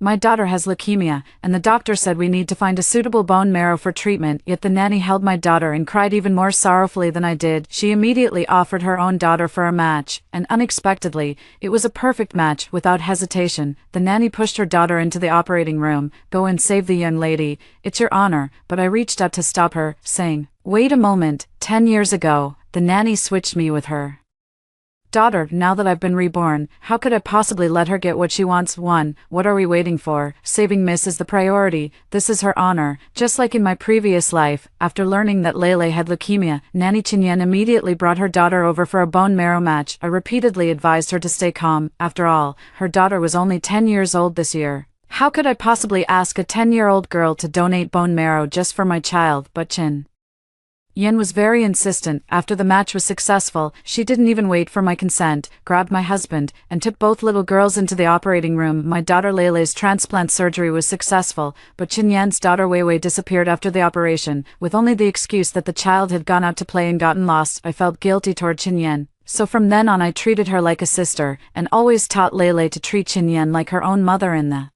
My daughter has leukemia, and the doctor said we need to find a suitable bone marrow for treatment, yet the nanny held my daughter and cried even more sorrowfully than I did. She immediately offered her own daughter for a match, and unexpectedly, it was a perfect match. Without hesitation, the nanny pushed her daughter into the operating room. Go and save the young lady, it's your honor, but I reached out to stop her, saying, wait a moment, 10 years ago, the nanny switched me with her daughter. Now that I've been reborn, how could I possibly let her get what she wants? 1. What are we waiting for? Saving Miss is the priority. This is her honor. Just like in my previous life, after learning that Lele had leukemia, Nanny Chinyen immediately brought her daughter over for a bone marrow match. I repeatedly advised her to stay calm. After all, her daughter was only 10 years old this year. How could I possibly ask a 10-year-old girl to donate bone marrow just for my child? But Chin Yen was very insistent. After the match was successful, she didn't even wait for my consent, grabbed my husband, and took both little girls into the operating room. My daughter Lele's transplant surgery was successful, but Chin Yen's daughter Weiwei disappeared after the operation, with only the excuse that the child had gone out to play and gotten lost. I felt guilty toward Chin Yen. So from then on I treated her like a sister, and always taught Lele to treat Chin Yen like her own mother in the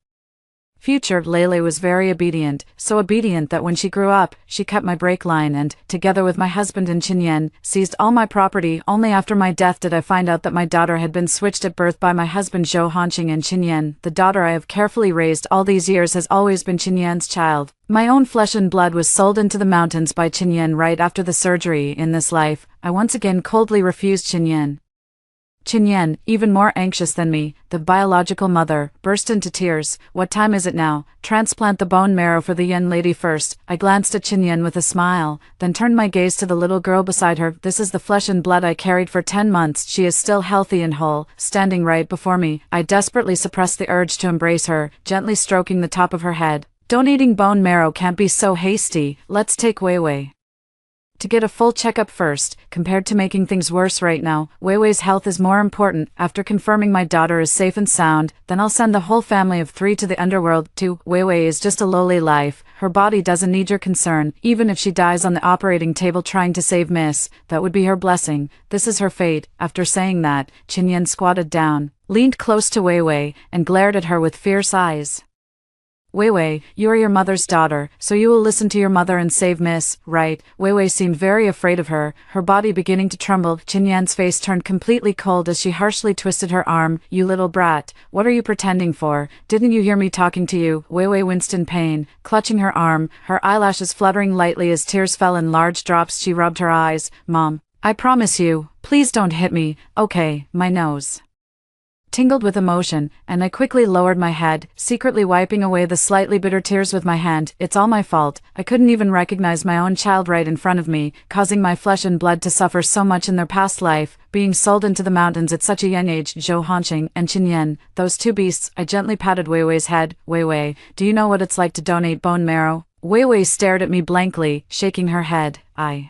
future. Lele was very obedient, so obedient that when she grew up, she cut my brake line and, together with my husband and Chin Yen, seized all my property. Only after my death did I find out that my daughter had been switched at birth by my husband Zhou Hanqing and Chin Yen. The daughter I have carefully raised all these years has always been Chin Yen's child. My own flesh and blood was sold into the mountains by Chin Yen right after the surgery. In this life, I once again coldly refused Chin Yen. Chin Yen, even more anxious than me, the biological mother, burst into tears. What time is it now? Transplant the bone marrow for the young lady first. I glanced at Chin Yen with a smile, then turned my gaze to the little girl beside her. This is the flesh and blood I carried for 10 months. She is still healthy and whole, standing right before me. I desperately suppressed the urge to embrace her, gently stroking the top of her head. Donating bone marrow can't be so hasty. Let's take Weiwei to get a full checkup first. Compared to making things worse right now, Weiwei's health is more important. After confirming my daughter is safe and sound, then I'll send the whole family of 3 to the underworld. 2. Weiwei is just a lowly life. Her body doesn't need your concern. Even if she dies on the operating table trying to save Miss, that would be her blessing. This is her fate. After saying that, Chin Yen squatted down, leaned close to Weiwei, and glared at her with fierce eyes. Weiwei, you are your mother's daughter, so you will listen to your mother and save Miss, right? Weiwei seemed very afraid of her, her body beginning to tremble. Chin Yan's face turned completely cold as she harshly twisted her arm. You little brat, what are you pretending for? Didn't you hear me talking to you? Weiwei winced in pain, clutching her arm, her eyelashes fluttering lightly as tears fell in large drops. She rubbed her eyes. Mom, I promise you, please don't hit me. Okay, my nose tingled with emotion, and I quickly lowered my head, secretly wiping away the slightly bitter tears with my hand. It's all my fault. I couldn't even recognize my own child right in front of me, causing my flesh and blood to suffer so much in their past life, being sold into the mountains at such a young age. Zhou Hanqing and Chin Yen, those two beasts. I gently patted Weiwei's head. Weiwei, do you know what it's like to donate bone marrow? Weiwei stared at me blankly, shaking her head. I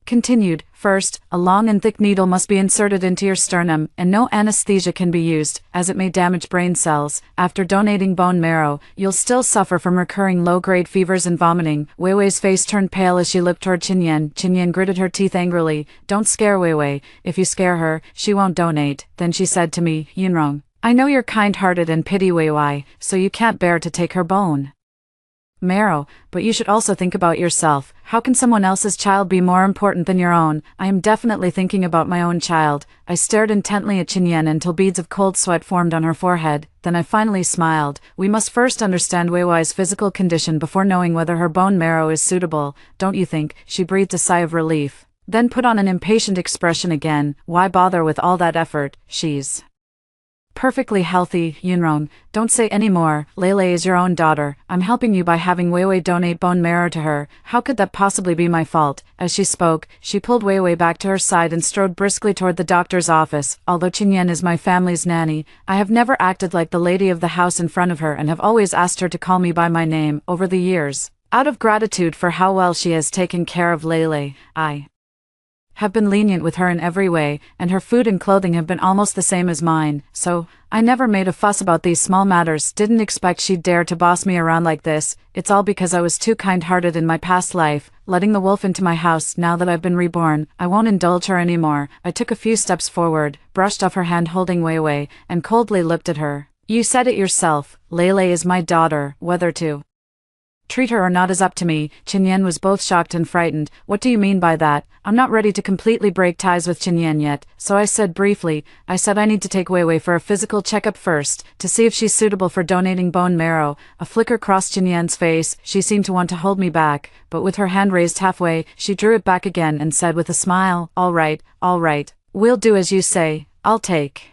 continued, first, a long and thick needle must be inserted into your sternum, and no anesthesia can be used, as it may damage brain cells. After donating bone marrow, you'll still suffer from recurring low-grade fevers and vomiting. Weiwei's face turned pale as she looked toward Chin Yen. Chin Yen gritted her teeth angrily. Don't scare Weiwei. If you scare her, she won't donate. Then she said to me, Yunrong, I know you're kind-hearted and pity Weiwei, so you can't bear to take her bone marrow, but you should also think about yourself. How can someone else's child be more important than your own? I am definitely thinking about my own child. I stared intently at Chin Yen until beads of cold sweat formed on her forehead, then I finally smiled. We must first understand Weiwei's physical condition before knowing whether her bone marrow is suitable, don't you think? She breathed a sigh of relief, then put on an impatient expression again. Why bother with all that effort? She's perfectly healthy. Yunrong, don't say any more. Lele is your own daughter. I'm helping you by having Weiwei donate bone marrow to her. How could that possibly be my fault? As she spoke, she pulled Weiwei back to her side and strode briskly toward the doctor's office. Although Chin Yen is my family's nanny, I have never acted like the lady of the house in front of her and have always asked her to call me by my name. Over the years, out of gratitude for how well she has taken care of Lele, I have been lenient with her in every way, and her food and clothing have been almost the same as mine, so I never made a fuss about these small matters. Didn't expect she'd dare to boss me around like this. It's all because I was too kind-hearted in my past life, letting the wolf into my house. Now that I've been reborn, I won't indulge her anymore. I took a few steps forward, brushed off her hand holding Weiwei, and coldly looked at her. You said it yourself, Lele is my daughter, whether to treat her or not is up to me. Qinyan was both shocked and frightened. What do you mean by that? I'm not ready to completely break ties with Qinyan yet, so I said briefly, I need to take Weiwei for a physical checkup first, to see if she's suitable for donating bone marrow. A flicker crossed Qinyan's face. She seemed to want to hold me back, but with her hand raised halfway, she drew it back again and said with a smile, all right, we'll do as you say, I'll take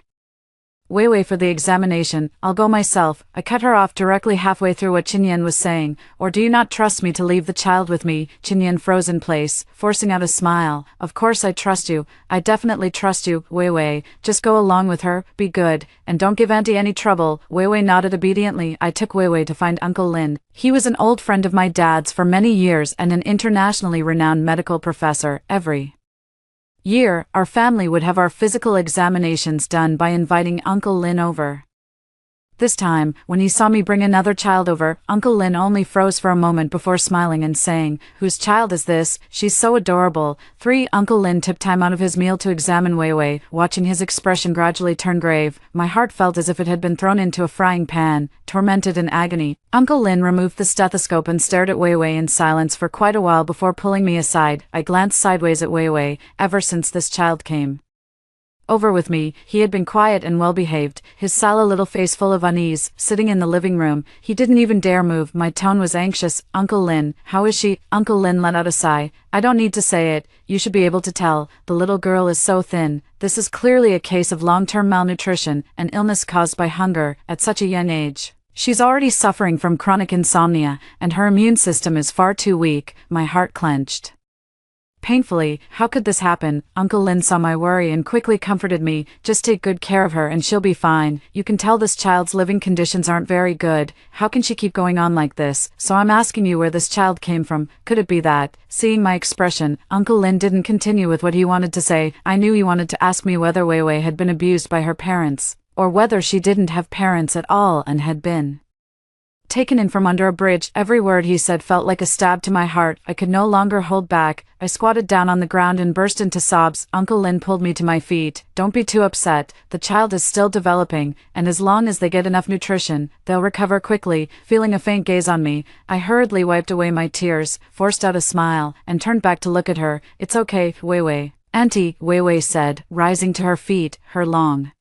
Weiwei for the examination, I'll go myself. I cut her off directly halfway through what Qinyan was saying. Or do you not trust me to leave the child with me? Qinyan froze in place, forcing out a smile. Of course I trust you. I definitely trust you, Weiwei. Just go along with her, be good, and don't give Auntie any trouble. Weiwei nodded obediently. I took Weiwei to find Uncle Lin. He was an old friend of my dad's for many years and an internationally renowned medical professor. Every year, our family would have our physical examinations done by inviting Uncle Lin over. This time, when he saw me bring another child over, Uncle Lin only froze for a moment before smiling and saying, "Whose child is this? She's so adorable." 3. Uncle Lin took time out of his meal to examine Weiwei. Watching his expression gradually turn grave, my heart felt as if it had been thrown into a frying pan, tormented in agony. Uncle Lin removed the stethoscope and stared at Weiwei in silence for quite a while before pulling me aside. I glanced sideways at Weiwei. Ever since this child came over with me, he had been quiet and well-behaved, his sallow little face full of unease. Sitting in the living room, he didn't even dare move. My tone was anxious. "Uncle Lin, how is she?" Uncle Lin let out a sigh. "I don't need to say it, you should be able to tell. The little girl is so thin. This is clearly a case of long-term malnutrition, an illness caused by hunger, at such a young age. She's already suffering from chronic insomnia, and her immune system is far too weak." My heart clenched painfully. How could this happen? Uncle Lin saw my worry and quickly comforted me. "Just take good care of her and she'll be fine. You can tell this child's living conditions aren't very good. How can she keep going on like this? So I'm asking you where this child came from. Could it be that?" Seeing my expression, Uncle Lin didn't continue with what he wanted to say. I knew he wanted to ask me whether Weiwei had been abused by her parents, or whether she didn't have parents at all and had been taken in from under a bridge. Every word he said felt like a stab to my heart. I could no longer hold back. I squatted down on the ground and burst into sobs. Uncle Lin pulled me to my feet. "Don't be too upset. The child is still developing, and as long as they get enough nutrition, they'll recover quickly." Feeling a faint gaze on me, I hurriedly wiped away my tears, forced out a smile, and turned back to look at her. "It's okay, Weiwei." "Auntie," Weiwei said, rising to her feet, her long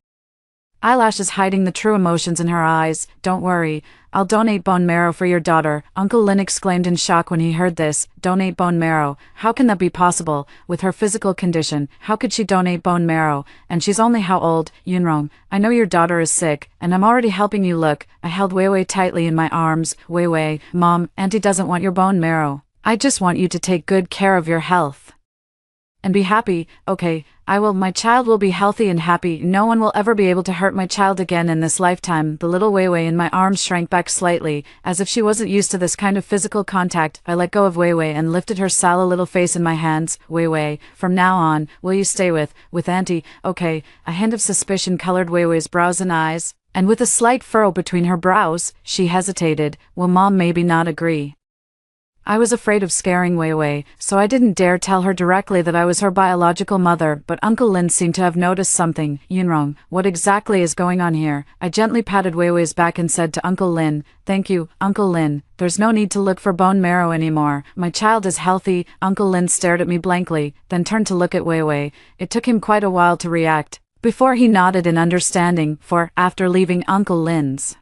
eyelashes hiding the true emotions in her eyes. "Don't worry, I'll donate bone marrow for your daughter." Uncle Lin exclaimed in shock when he heard this. "Donate bone marrow? How can that be possible? With her physical condition, how could she donate bone marrow? And she's only how old?" "Yunrong, I know your daughter is sick, and I'm already helping you look." I held Weiwei tightly in my arms. "Weiwei, Mom, Auntie doesn't want your bone marrow. I just want you to take good care of your health and be happy." "Okay, I will. My child will be healthy and happy. No one will ever be able to hurt my child again in this lifetime." The little Weiwei in my arms shrank back slightly, as if she wasn't used to this kind of physical contact. I let go of Weiwei and lifted her sallow little face in my hands. "Weiwei, from now on, will you stay with Auntie?" "Okay." A hint of suspicion colored Weiwei's brows and eyes, and with a slight furrow between her brows, she hesitated. "Will Mom maybe not agree?" I was afraid of scaring Weiwei, so I didn't dare tell her directly that I was her biological mother, but Uncle Lin seemed to have noticed something. "Yunrong, what exactly is going on here?" I gently patted Weiwei's back and said to Uncle Lin, "Thank you, Uncle Lin. There's no need to look for bone marrow anymore. My child is healthy." Uncle Lin stared at me blankly, then turned to look at Weiwei. It took him quite a while to react before he nodded in understanding, for, after leaving Uncle Lin's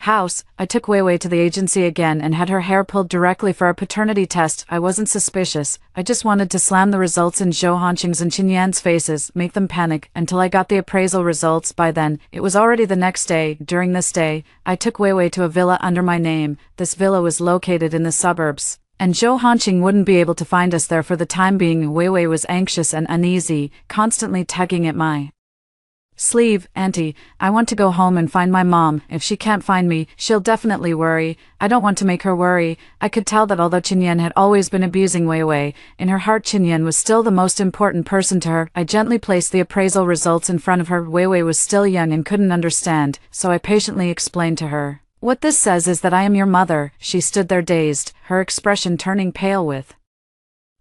house, I took Weiwei to the agency again and had her hair pulled directly for a paternity test. I wasn't suspicious. I just wanted to slam the results in Zhou Hanqing's and Qinyan's faces, make them panic, until I got the appraisal results. By then, it was already the next day. During this day, I took Weiwei to a villa under my name. This villa was located in the suburbs, and Zhou Hanqing wouldn't be able to find us there for the time being. Weiwei was anxious and uneasy, constantly tugging at my sleeve. "Auntie, I want to go home and find my mom. If she can't find me, she'll definitely worry. I don't want to make her worry." I could tell that although Qinyan had always been abusing Weiwei, in her heart Qinyan was still the most important person to her. I gently placed the appraisal results in front of her. Weiwei was still young and couldn't understand, so I patiently explained to her. "What this says is that I am your mother." She stood there dazed, her expression turning pale with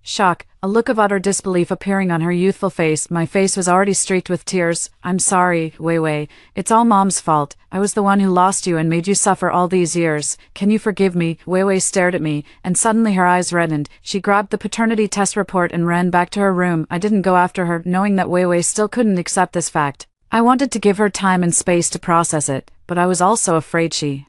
Shock, a look of utter disbelief appearing on her youthful face. My face was already streaked with tears. I'm sorry, Wei Wei. It's all Mom's fault. I was the one who lost you and made you suffer all these years. Can you forgive me? Wei Wei stared at me, and suddenly her eyes reddened. She grabbed the paternity test report and ran back to her room. I didn't go after her, knowing that Wei Wei still couldn't accept this fact. I wanted to give her time and space to process it, but I was also afraid she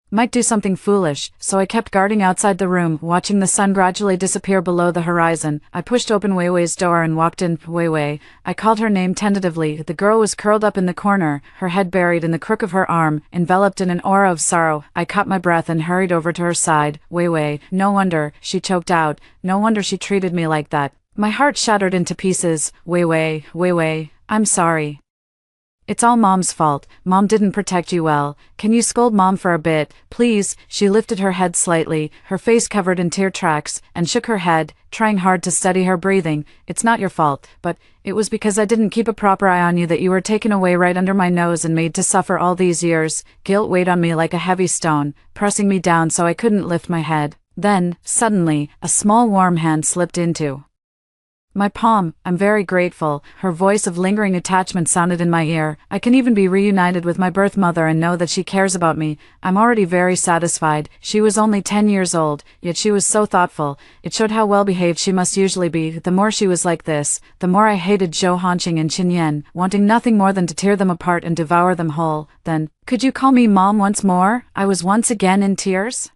might do something foolish, so I kept guarding outside the room, watching the sun gradually disappear below the horizon. I pushed open Wei Wei's door and walked in. Wei Wei. I called her name tentatively. The girl was curled up in the corner, her head buried in the crook of her arm, enveloped in an aura of sorrow. I caught my breath and hurried over to her side. Wei Wei. No wonder, she choked out. No wonder she treated me like that. My heart shattered into pieces. Wei Wei. Wei Wei. I'm sorry. It's all Mom's fault. Mom didn't protect you well. Can you scold Mom for a bit, please? She lifted her head slightly, her face covered in tear tracks, and shook her head, trying hard to steady her breathing. It's not your fault, but it was because I didn't keep a proper eye on you that you were taken away right under my nose and made to suffer all these years. Guilt weighed on me like a heavy stone, pressing me down so I couldn't lift my head. Then, suddenly, a small warm hand slipped into my palm. I'm very grateful. Her voice of lingering attachment sounded in my ear. I can even be reunited with my birth mother and know that she cares about me. I'm already very satisfied. She was only 10 years old, yet she was so thoughtful. It showed how well behaved she must usually be. The more she was like this, the more I hated Zhou Hanqing and Qin Yan, wanting nothing more than to tear them apart and devour them whole. Then, could you call me Mom once more? I was once again in tears.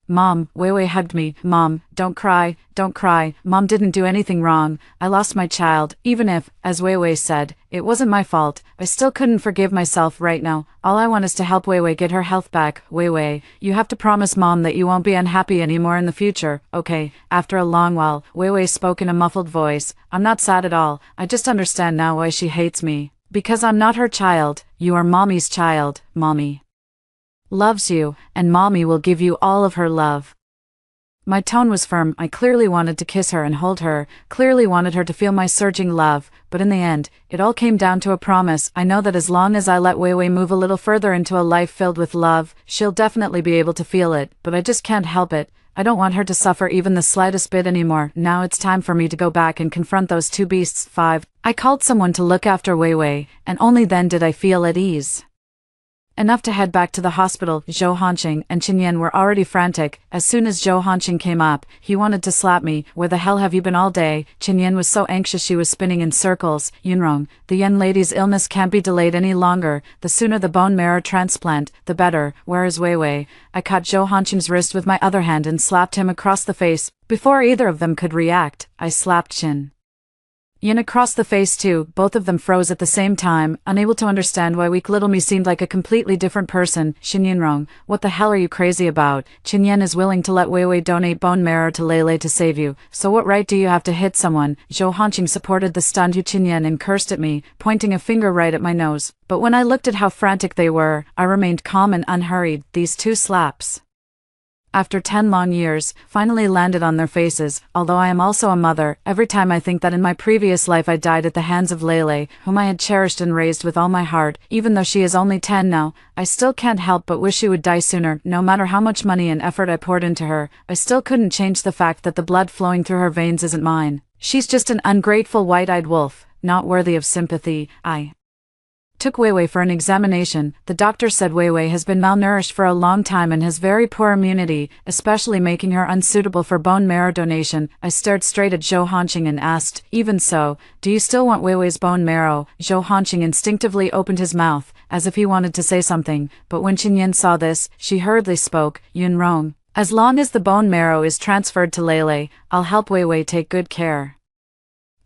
Mom, Wei Wei hugged me. Mom, don't cry, don't cry. Mom didn't do anything wrong. I lost my child, even if, as Wei Wei said, it wasn't my fault. I still couldn't forgive myself right now. All I want is to help Wei Wei get her health back. Wei Wei, you have to promise Mom that you won't be unhappy anymore in the future, okay? After a long while, Wei Wei spoke in a muffled voice. I'm not sad at all. I just understand now why she hates me. Because I'm not her child. You are Mommy's child. Mommy loves you, and Mommy will give you all of her love. My tone was firm. I clearly wanted to kiss her and hold her, clearly wanted her to feel my surging love, but in the end, it all came down to a promise. I know that as long as I let Wei Wei move a little further into a life filled with love, she'll definitely be able to feel it, but I just can't help it. I don't want her to suffer even the slightest bit anymore. Now it's time for me to go back and confront those two beasts. 5. I called someone to look after Wei Wei, and only then did I feel at ease enough to head back to the hospital. Zhou Hanqing and Qin Yan were already frantic. As soon as Zhou Hanqing came up, he wanted to slap me. Where the hell have you been all day? Qin Yan was so anxious she was spinning in circles. Yunrong, the Yan lady's illness can't be delayed any longer. The sooner the bone marrow transplant, the better. Where is Wei Wei? I caught Zhou Hanqing's wrist with my other hand and slapped him across the face. Before either of them could react, I slapped Qin Yan across the face too. Both of them froze at the same time, unable to understand why weak little me seemed like a completely different person. Yunrong, what the hell are you crazy about? Qin Yan is willing to let Wei Wei donate bone marrow to Lele to save you, so what right do you have to hit someone? Zhou Hanqing supported the stunned Qin Yan and cursed at me, pointing a finger right at my nose. But when I looked at how frantic they were, I remained calm and unhurried. These two slaps, after 10 long years, finally landed on their faces. Although I am also a mother, every time I think that in my previous life I died at the hands of Lele, whom I had cherished and raised with all my heart, even though she is only 10 now, I still can't help but wish she would die sooner. No matter how much money and effort I poured into her, I still couldn't change the fact that the blood flowing through her veins isn't mine. She's just an ungrateful white-eyed wolf, not worthy of sympathy. I took Wei Wei for an examination. The doctor said Wei Wei has been malnourished for a long time and has very poor immunity, especially making her unsuitable for bone marrow donation. I stared straight at Zhou Hanqing and asked, even so, do you still want Wei Wei's bone marrow? Zhou Hanqing instinctively opened his mouth, as if he wanted to say something, but when Qin Yan saw this, she hurriedly spoke. Yunrong, as long as the bone marrow is transferred to Lele, I'll help Wei Wei take good care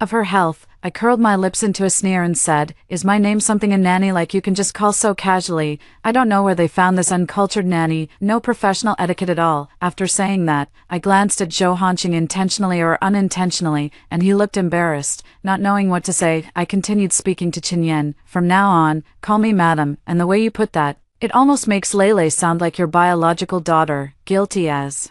of her health. I curled my lips into a sneer and said, is my name something a nanny like you can just call so casually? I don't know where they found this uncultured nanny, no professional etiquette at all. After saying that, I glanced at Zhou Hanqing intentionally or unintentionally, and he looked embarrassed. Not knowing what to say, I continued speaking to Qin Yan. From now on, call me madam, and the way you put that, it almost makes Lele sound like your biological daughter, guilty as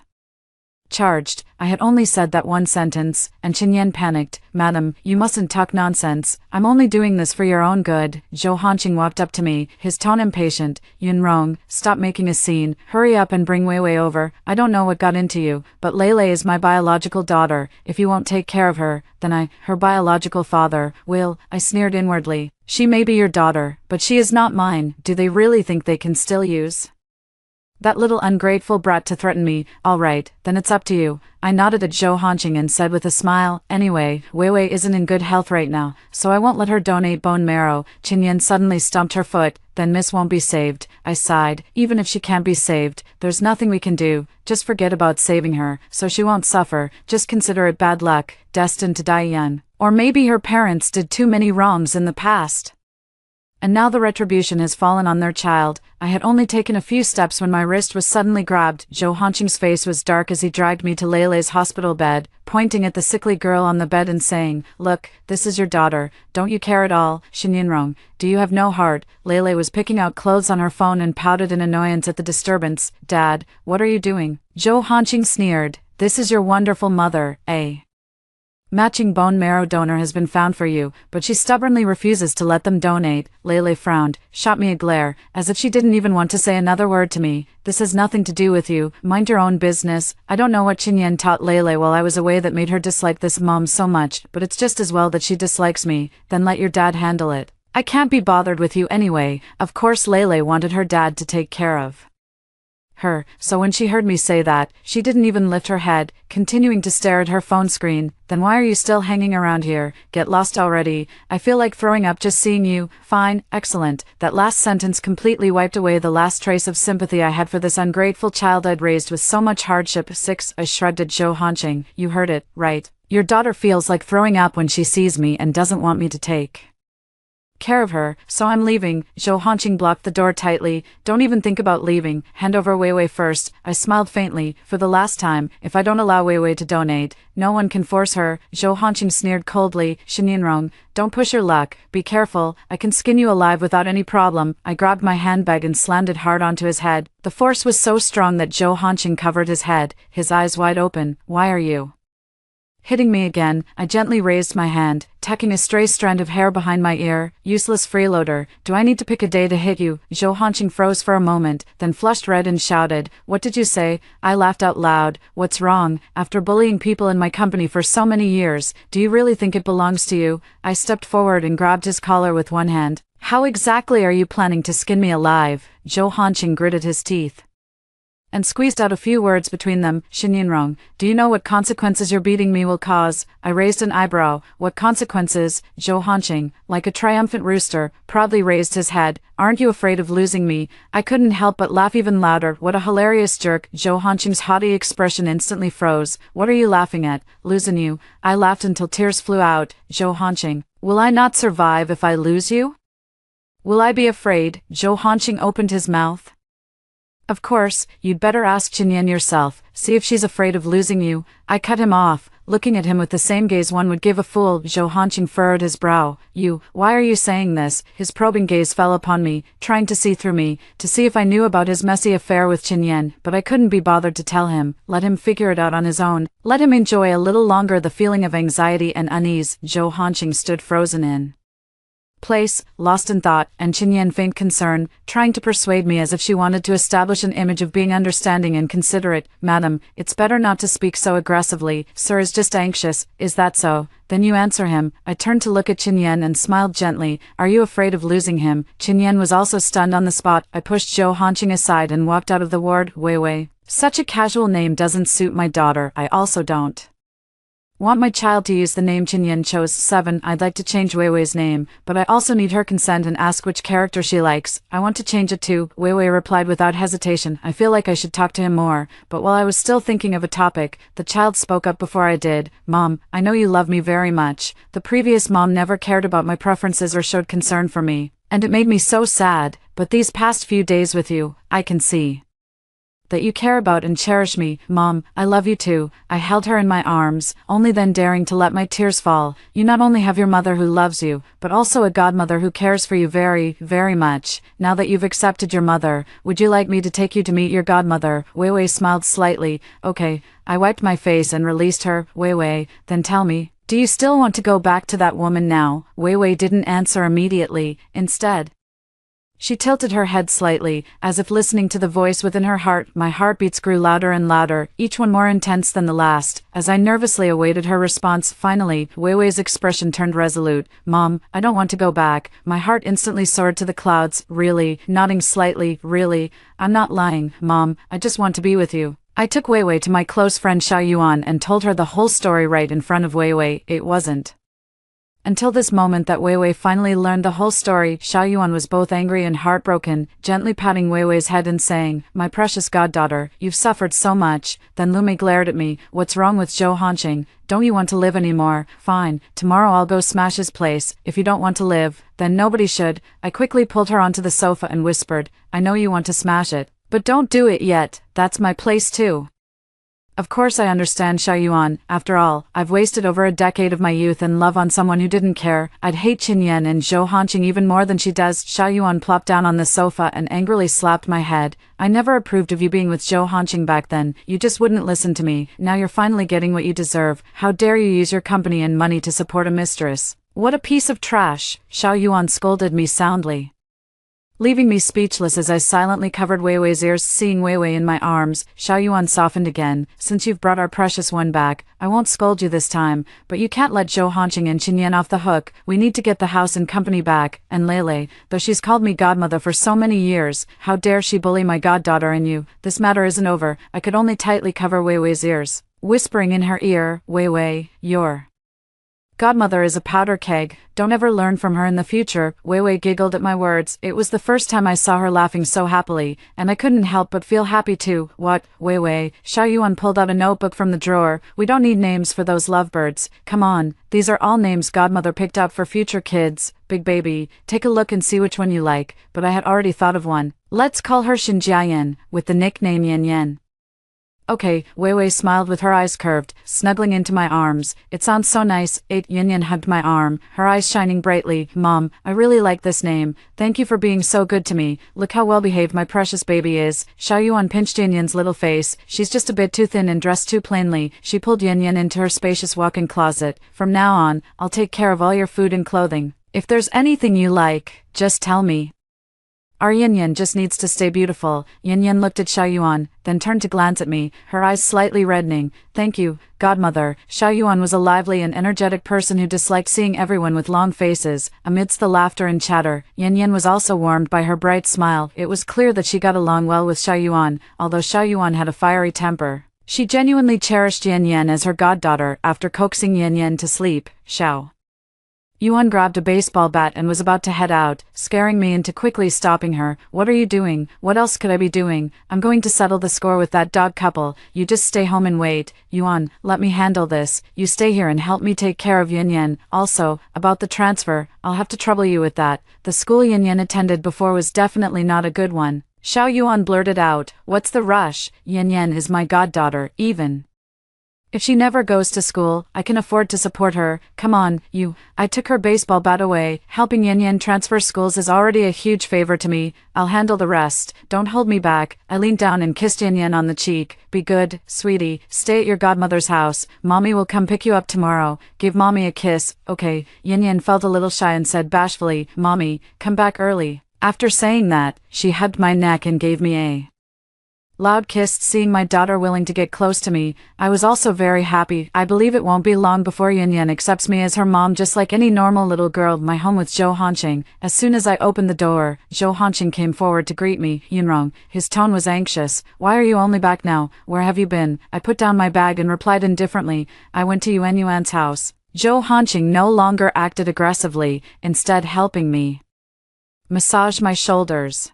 Charged. I had only said that one sentence, and Chinyen panicked. Madam, you mustn't talk nonsense. I'm only doing this for your own good. Zhou Hanqing walked up to me, his tone impatient. Yunrong, stop making a scene. Hurry up and bring Weiwei over. I don't know what got into you, but Lele is my biological daughter. If you won't take care of her, then her biological father, will. I sneered inwardly. She may be your daughter, but she is not mine. Do they really think they can still use that little ungrateful brat to threaten me? All right, then it's up to you. I nodded at Zhou Hanqing and said with a smile, anyway, Weiwei isn't in good health right now, so I won't let her donate bone marrow. Chinyen suddenly stomped her foot. Then Miss won't be saved. I sighed. Even if she can't be saved, there's nothing we can do. Just forget about saving her, so she won't suffer. Just consider it bad luck, destined to die young. Or maybe her parents did too many wrongs in the past, and now the retribution has fallen on their child. I had only taken a few steps when my wrist was suddenly grabbed. Zhou Hanqing's face was dark as he dragged me to Lele's hospital bed, pointing at the sickly girl on the bed and saying, look, this is your daughter. Don't you care at all? Xinyanrong, do you have no heart? Lele was picking out clothes on her phone and pouted in annoyance at the disturbance. Dad, what are you doing? Zhou Hanqing sneered. This is your wonderful mother, eh? Matching bone marrow donor has been found for you, but she stubbornly refuses to let them donate. Lele frowned, shot me a glare, as if she didn't even want to say another word to me. This has nothing to do with you. Mind your own business. I don't know what Chinyen taught Lele while I was away that made her dislike this mom so much, but it's just as well that she dislikes me. Then let your dad handle it. I can't be bothered with you anyway. Of course Lele wanted her dad to take care of her, so when she heard me say that, she didn't even lift her head, continuing to stare at her phone screen. Then why are you still hanging around here? Get lost already. I feel like throwing up just seeing you. Fine, excellent. That last sentence completely wiped away the last trace of sympathy I had for this ungrateful child I'd raised with so much hardship. 6. I shrugged at Zhou Hanqing. You heard it, right? Your daughter feels like throwing up when she sees me and doesn't want me to take care of her, so I'm leaving. Zhou Hanqing blocked the door tightly. Don't even think about leaving. Hand over Weiwei first. I smiled faintly. For the last time, if I don't allow Weiwei to donate, no one can force her. Zhou Hanqing sneered coldly. Xinyanrong, don't push your luck. Be careful. I can skin you alive without any problem. I grabbed my handbag and slammed it hard onto his head. The force was so strong that Zhou Hanqing covered his head, his eyes wide open. Why are you hitting me again? I gently raised my hand, tucking a stray strand of hair behind my ear. Useless freeloader. Do I need to pick a day to hit you? Zhou Hanqing froze for a moment, then flushed red and shouted, what did you say? I laughed out loud. What's wrong? After bullying people in my company for so many years, do you really think it belongs to you? I stepped forward and grabbed his collar with one hand. How exactly are you planning to skin me alive? Zhou Hanqing gritted his teeth and squeezed out a few words between them. Xinyanrong, do you know what consequences your beating me will cause? I raised an eyebrow. What consequences? Zhou Hanqing, like a triumphant rooster, proudly raised his head. Aren't you afraid of losing me? I couldn't help but laugh even louder. What a hilarious jerk. Zhou Hanqing's haughty expression instantly froze. What are you laughing at? Losing you? I laughed until tears flew out. Zhou Hanqing, will I not survive if I lose you? Will I be afraid? Zhou Hanqing opened his mouth. Of course, you'd better ask Chinyen yourself, see if she's afraid of losing you. I cut him off, looking at him with the same gaze one would give a fool. Zhou Hanqing furrowed his brow. Why are you saying this? His probing gaze fell upon me, trying to see through me, to see if I knew about his messy affair with Chinyen, but I couldn't be bothered to tell him. Let him figure it out on his own. Let him enjoy a little longer the feeling of anxiety and unease. Zhou Hanqing stood frozen in place, lost in thought, and Chinyen feigned concern, trying to persuade me as if she wanted to establish an image of being understanding and considerate. Madam, it's better not to speak so aggressively. Sir is just anxious. Is that so? Then you answer him. I turned to look at Chinyen and smiled gently. Are you afraid of losing him? Chinyen was also stunned on the spot. I pushed Zhou Hanqing aside and walked out of the ward. Weiwei. Such a casual name doesn't suit my daughter. I also don't want my child to use the name Chinyen chose. 7. I'd like to change Weiwei's name, but I also need her consent and ask which character she likes. I want to change it to. Weiwei replied without hesitation. I feel like I should talk to him more, but while I was still thinking of a topic, the child spoke up before I did. Mom, I know you love me very much. The previous mom never cared about my preferences or showed concern for me, and it made me so sad, but these past few days with you, I can see that you care about and cherish me. Mom, I love you too. I held her in my arms, only then daring to let my tears fall. You not only have your mother who loves you, but also a godmother who cares for you very, very much. Now that you've accepted your mother, would you like me to take you to meet your godmother? Wei Wei smiled slightly. Okay. I wiped my face and released her. Wei Wei, then tell me, do you still want to go back to that woman now? Wei Wei didn't answer immediately. Instead, she tilted her head slightly, as if listening to the voice within her heart. My heartbeats grew louder and louder, each one more intense than the last, as I nervously awaited her response. Finally, Wei Wei's expression turned resolute. Mom, I don't want to go back. My heart instantly soared to the clouds. Really? Nodding slightly. Really? I'm not lying, Mom. I just want to be with you. I took Wei Wei to my close friend Xiao Yuan and told her the whole story right in front of Wei Wei. It wasn't until this moment that Wei Wei finally learned the whole story. Xiao Yuan was both angry and heartbroken, gently patting Wei Wei's head and saying, my precious goddaughter, you've suffered so much. Then Lu Mei glared at me. What's wrong with Zhou Hanqing? Don't you want to live anymore? Fine, tomorrow I'll go smash his place. If you don't want to live, then nobody should. I quickly pulled her onto the sofa and whispered, I know you want to smash it, but don't do it yet. That's my place too. Of course I understand, Xiao Yuan. After all, I've wasted over a decade of my youth and love on someone who didn't care. I'd hate Qin Yan and Zhou Hanqing even more than she does. Xiao Yuan plopped down on the sofa and angrily slapped my head. I never approved of you being with Zhou Hanqing back then. You just wouldn't listen to me. Now you're finally getting what you deserve. How dare you use your company and money to support a mistress? What a piece of trash! Xiao Yuan scolded me soundly, leaving me speechless as I silently covered Wei Wei's ears. Seeing Wei Wei in my arms, Xiao Yuan softened again. Since you've brought our precious one back, I won't scold you this time, but you can't let Zhou Hanqing and Qin Yan off the hook. We need to get the house and company back, and Lele, though she's called me godmother for so many years, how dare she bully my goddaughter and you? This matter isn't over. I could only tightly cover Wei Wei's ears, whispering in her ear, Wei Wei, your godmother is a powder keg. Don't ever learn from her in the future. Wei Wei giggled at my words. It was the first time I saw her laughing so happily, and I couldn't help but feel happy too. What, Wei Wei? Xiao Yuan pulled out a notebook from the drawer. We don't need names for those lovebirds. Come on, these are all names godmother picked out for future kids. Big baby, take a look and see which one you like, but I had already thought of one. Let's call her Xinjiayan, with the nickname Yan Yan. Okay, Wei Wei smiled with her eyes curved, snuggling into my arms. It sounds so nice. Yan Yan hugged my arm, her eyes shining brightly. Mom, I really like this name. Thank you for being so good to me. Look how well behaved my precious baby is. Xiao Yuan pinched Yan Yan's little face. She's just a bit too thin and dressed too plainly. She pulled Yan Yan into her spacious walk-in closet. From now on, I'll take care of all your food and clothing. If there's anything you like, just tell me. Our Yan Yan just needs to stay beautiful. Yan Yan looked at Xiao Yuan, then turned to glance at me, her eyes slightly reddening. Thank you, godmother. Xiao Yuan was a lively and energetic person who disliked seeing everyone with long faces. Amidst the laughter and chatter, Yan Yan was also warmed by her bright smile. It was clear that she got along well with Xiao Yuan, although Xiao Yuan had a fiery temper. She genuinely cherished Yan Yan as her goddaughter. After coaxing Yan Yan to sleep, Xiao Yuan grabbed a baseball bat and was about to head out, scaring me into quickly stopping her. What are you doing? What else could I be doing? I'm going to settle the score with that dog couple. You just stay home and wait. Yuan, let me handle this. You stay here and help me take care of Yan Yan. Also, about the transfer, I'll have to trouble you with that. The school Yan Yan attended before was definitely not a good one. Xiao Yuan blurted out, what's the rush? Yan Yan is my goddaughter, even if she never goes to school, I can afford to support her. Come on, you. I took her baseball bat away. Helping Yan Yan transfer schools is already a huge favor to me. I'll handle the rest. Don't hold me back. I leaned down and kissed Yan Yan on the cheek. Be good, sweetie. Stay at your godmother's house. Mommy will come pick you up tomorrow. Give Mommy a kiss. Okay. Yan Yan felt a little shy and said bashfully, Mommy, come back early. After saying that, she hugged my neck and gave me a loud kiss. Seeing my daughter willing to get close to me, I was also very happy. I believe it won't be long before Yan Yan accepts me as her mom just like any normal little girl. My home with Zhou Hanqing. As soon as I opened the door, Zhou Hanqing came forward to greet me. Yunrong. His tone was anxious. Why are you only back now? Where have you been? I put down my bag and replied indifferently. I went to Yuan's house. Zhou Hanqing no longer acted aggressively, instead helping me massage my shoulders.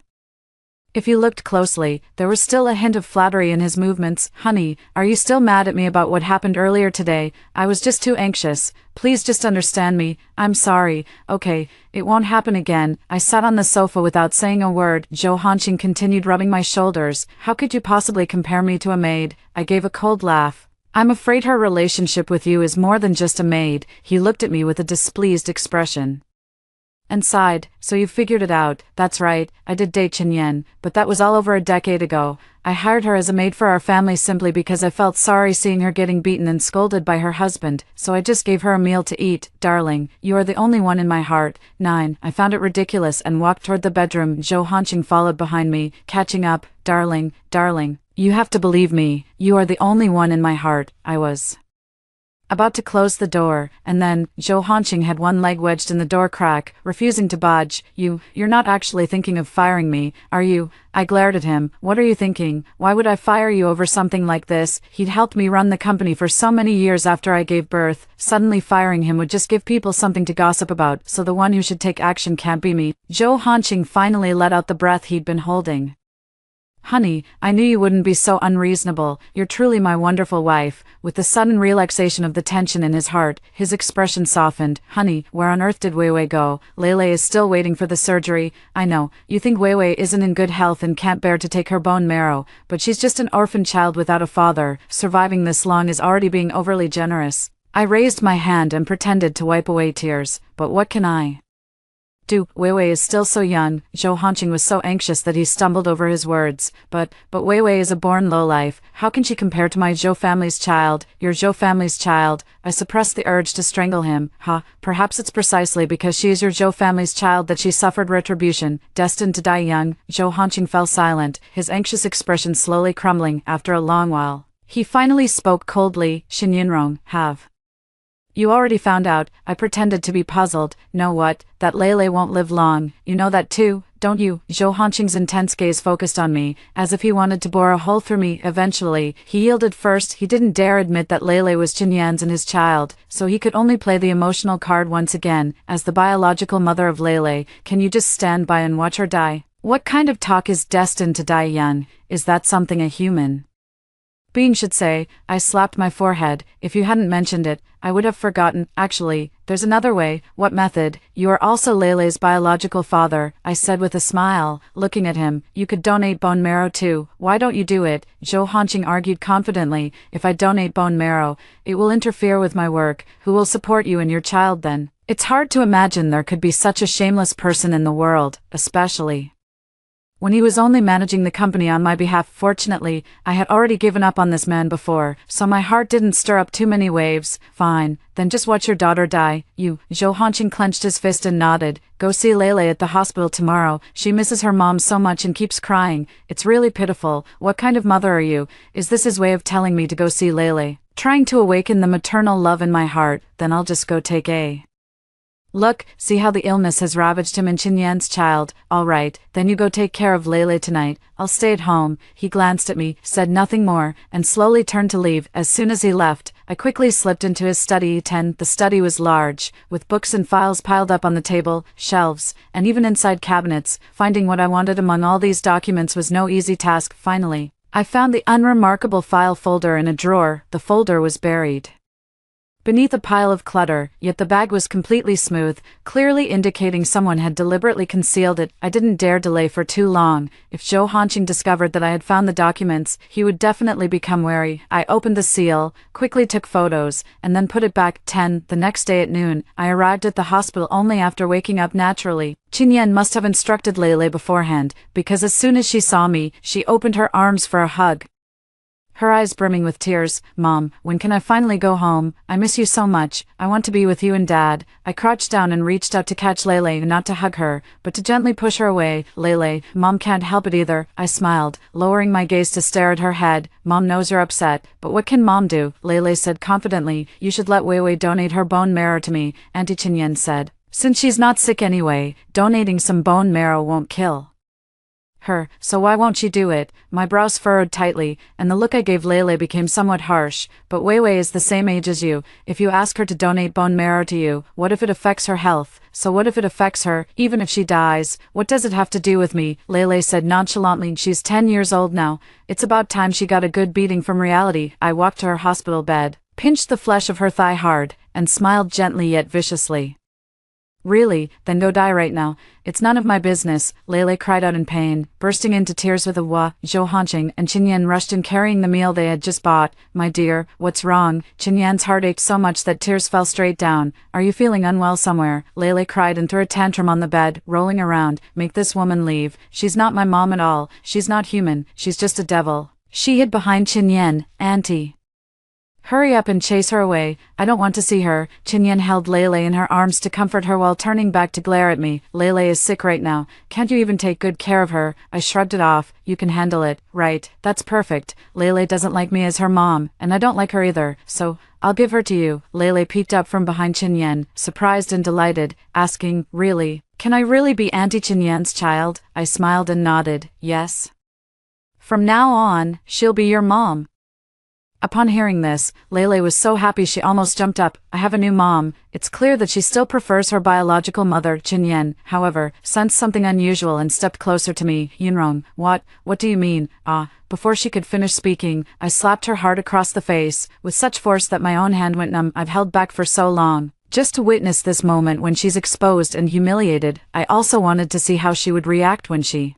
If you looked closely, there was still a hint of flattery in his movements. "Honey, are you still mad at me about what happened earlier today? I was just too anxious. Please just understand me. I'm sorry. Okay, it won't happen again." I sat on the sofa without saying a word. Zhou Hanqing continued rubbing my shoulders. "How could you possibly compare me to a maid?" I gave a cold laugh. "I'm afraid her relationship with you is more than just a maid." He looked at me with a displeased expression and sighed. "So you figured it out." "That's right, I did date Qinyan, but that was all over a decade ago. I hired her as a maid for our family simply because I felt sorry seeing her getting beaten and scolded by her husband, so I just gave her a meal to eat." "Darling, you are the only one in my heart." 9. I found it ridiculous and walked toward the bedroom. Zhou Hanqing followed behind me, catching up. Darling, you have to believe me. You are the only one in my heart." I was about to close the door, and then Zhou Hanqing had one leg wedged in the door crack, refusing to budge. You're not actually thinking of firing me, are you?" I glared at him. "What are you thinking? Why would I fire you over something like this? He'd helped me run the company for so many years after I gave birth. Suddenly firing him would just give people something to gossip about, so the one who should take action can't be me." Zhou Hanqing finally let out the breath he'd been holding. "Honey, I knew you wouldn't be so unreasonable. You're truly my wonderful wife." With the sudden relaxation of the tension in his heart, his expression softened. "Honey, where on earth did Weiwei go?" "Lele is still waiting for the surgery." "I know, you think Weiwei isn't in good health and can't bear to take her bone marrow, but she's just an orphan child without a father. Surviving this long is already being overly generous." I raised my hand and pretended to wipe away tears. "But what can I do? Weiwei is still so young." Zhou Hanqing was so anxious that he stumbled over his words. But Weiwei is a born lowlife. How can she compare to my Zhou family's child?" "Your Zhou family's child?" I suppressed the urge to strangle him. Perhaps it's precisely because she is your Zhou family's child that she suffered retribution, destined to die young." Zhou Hanqing fell silent, his anxious expression slowly crumbling. After a long while, he finally spoke coldly. "Xin Yunrong, have you already found out?" I pretended to be puzzled. "Know what? That Lele won't live long. You know that too, don't you?" Zhou Hanqing's intense gaze focused on me, as if he wanted to bore a hole through me. Eventually, he yielded first. He didn't dare admit that Lele was Qinyan's and his child, so he could only play the emotional card once again. "As the biological mother of Lele, can you just stand by and watch her die? What kind of talk is destined to die young? Is that something a human being should say?" I slapped my forehead. "If you hadn't mentioned it, I would have forgotten. Actually, there's another way." "What method?" "You are also Lele's biological father," I said with a smile, looking at him. "You could donate bone marrow too. Why don't you do it?" Zhou Hanqing argued confidently. "If I donate bone marrow, it will interfere with my work. Who will support you and your child then?" It's hard to imagine there could be such a shameless person in the world, especially when he was only managing the company on my behalf. Fortunately, I had already given up on this man before, so my heart didn't stir up too many waves. "Fine, then just watch your daughter die." Zhou Hanqing clenched his fist and nodded. "Go see Lele at the hospital tomorrow. She misses her mom so much and keeps crying. It's really pitiful." "What kind of mother are you? Is this his way of telling me to go see Lele? Trying to awaken the maternal love in my heart? Then I'll just go take a look, see how the illness has ravaged him and Qinyan's child. All right, then you go take care of Lele tonight. I'll stay at home." He glanced at me, said nothing more, and slowly turned to leave. As soon as he left, I quickly slipped into his study. 10. The study was large, with books and files piled up on the table, shelves, and even inside cabinets. Finding what I wanted among all these documents was no easy task. Finally, I found the unremarkable file folder in a drawer. The folder was buried beneath a pile of clutter, yet the bag was completely smooth, clearly indicating someone had deliberately concealed it. I didn't dare delay for too long. If Zhou Hanqing discovered that I had found the documents, he would definitely become wary. I opened the seal, quickly took photos, and then put it back. 10. The next day at noon, I arrived at the hospital only after waking up naturally. Qinyan must have instructed Lele beforehand, because as soon as she saw me, she opened her arms for a hug, her eyes brimming with tears. "Mom, when can I finally go home? I miss you so much. I want to be with you and Dad." I crouched down and reached out to catch Lele, not to hug her, but to gently push her away. "Lele, Mom can't help it either." I smiled, lowering my gaze to stare at her head. "Mom knows you're upset, but what can Mom do?" Lele said confidently. "You should let Weiwei donate her bone marrow to me," Auntie Qinyan said. "Since she's not sick anyway, donating some bone marrow won't kill Her, so why won't she do it? My brows furrowed tightly, and the look I gave Lele became somewhat harsh. But Weiwei is the same age as you. If you ask her to donate bone marrow to you, what if it affects her health? So what if it affects her, even if she dies? What does it have to do with me? Lele said nonchalantly. She's 10 years old now. It's about time she got a good beating from reality. I walked to her hospital bed, pinched the flesh of her thigh hard, and smiled gently yet viciously. Really? Then go die right now. It's none of my business, Lele cried out in pain, bursting into tears with a wah. Zhou Hanqing and Qinyan rushed in carrying the meal they had just bought. My dear, what's wrong? Qinyan's heart ached so much that tears fell straight down. Are you feeling unwell somewhere? Lele cried and threw a tantrum on the bed, rolling around. Make this woman leave. She's not my mom at all. She's not human. She's just a devil. She hid behind Qinyan. Auntie. Hurry up and chase her away. I don't want to see her. Qinyan held Lele in her arms to comfort her while turning back to glare at me. Lele is sick right now. Can't you even take good care of her? I shrugged it off. You can handle it. Right, that's perfect. Lele doesn't like me as her mom, and I don't like her either, so I'll give her to you. Lele peeked up from behind Qinyan, surprised and delighted, asking, really? Can I really be Auntie Qinyan's child? I smiled and nodded, yes. From now on, she'll be your mom. Upon hearing this, Lele was so happy she almost jumped up. I have a new mom. It's clear that she still prefers her biological mother, Qinyan, however, sensed something unusual and stepped closer to me. Yunrong, what do you mean? Before she could finish speaking, I slapped her hard across the face, with such force that my own hand went numb. I've held back for so long, just to witness this moment when she's exposed and humiliated. I also wanted to see how she would react when she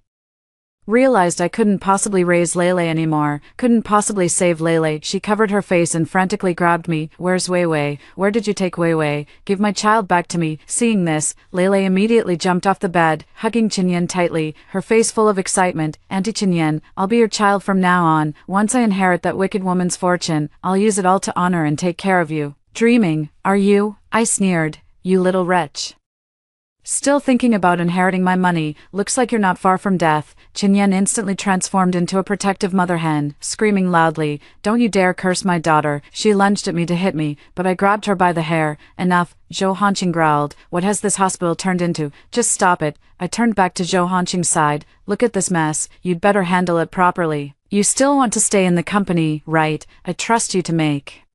realized I couldn't possibly raise Lele anymore, couldn't possibly save Lele. She covered her face and frantically grabbed me. Where's Weiwei? Where did you take Weiwei? Give my child back to me. Seeing this, Lele immediately jumped off the bed, hugging Qinyan tightly, her face full of excitement. Auntie Qinyan, I'll be your child from now on. Once I inherit that wicked woman's fortune, I'll use it all to honor and take care of you. Dreaming, are you? I sneered. You little wretch. Still thinking about inheriting my money? Looks like you're not far from death. Qinyan instantly transformed into a protective mother hen, screaming loudly, don't you dare curse my daughter. She lunged at me to hit me, but I grabbed her by the hair. Enough, Zhou Hanqing growled. What has this hospital turned into? Just stop it. I turned back to Zhou Hanqing's side. Look at this mess. You'd better handle it properly. You still want to stay in the company, right? I trust you to make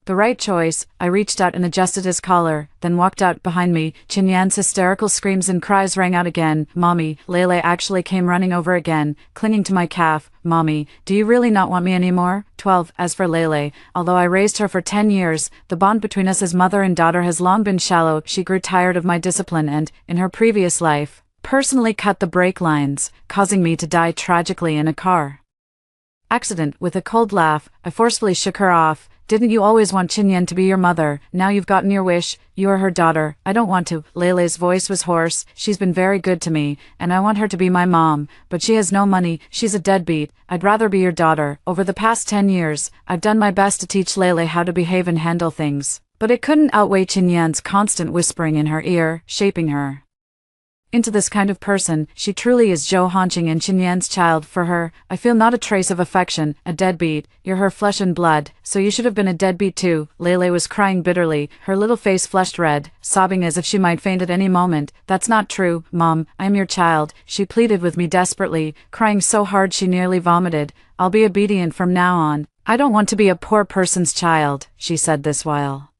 the right choice. I reached out and adjusted his collar, then walked out behind me. Qinyan's hysterical screams and cries rang out again. Mommy, Lele actually came running over again, clinging to my calf. Mommy, do you really not want me anymore? 12. As for Lele, although I raised her for 10 years, the bond between us as mother and daughter has long been shallow. She grew tired of my discipline and, in her previous life, personally cut the brake lines, causing me to die tragically in a car accident. With a cold laugh, I forcefully shook her off. Didn't you always want Qinyan to be your mother? Now you've gotten your wish. You are her daughter. I don't want to. Lele's voice was hoarse. She's been very good to me, and I want her to be my mom, but she has no money. She's a deadbeat. I'd rather be your daughter. Over the past 10 years, I've done my best to teach Lele how to behave and handle things, but it couldn't outweigh Qinyan's constant whispering in her ear, shaping her into this kind of person. She truly is Zhou Hanqing and Qinyan's child. For her, I feel not a trace of affection. A deadbeat. You're her flesh and blood, so you should have been a deadbeat too. Lele was crying bitterly, her little face flushed red, sobbing as if she might faint at any moment. That's not true, Mom. I'm your child. She pleaded with me desperately, crying so hard she nearly vomited. I'll be obedient from now on. I don't want to be a poor person's child, she said this while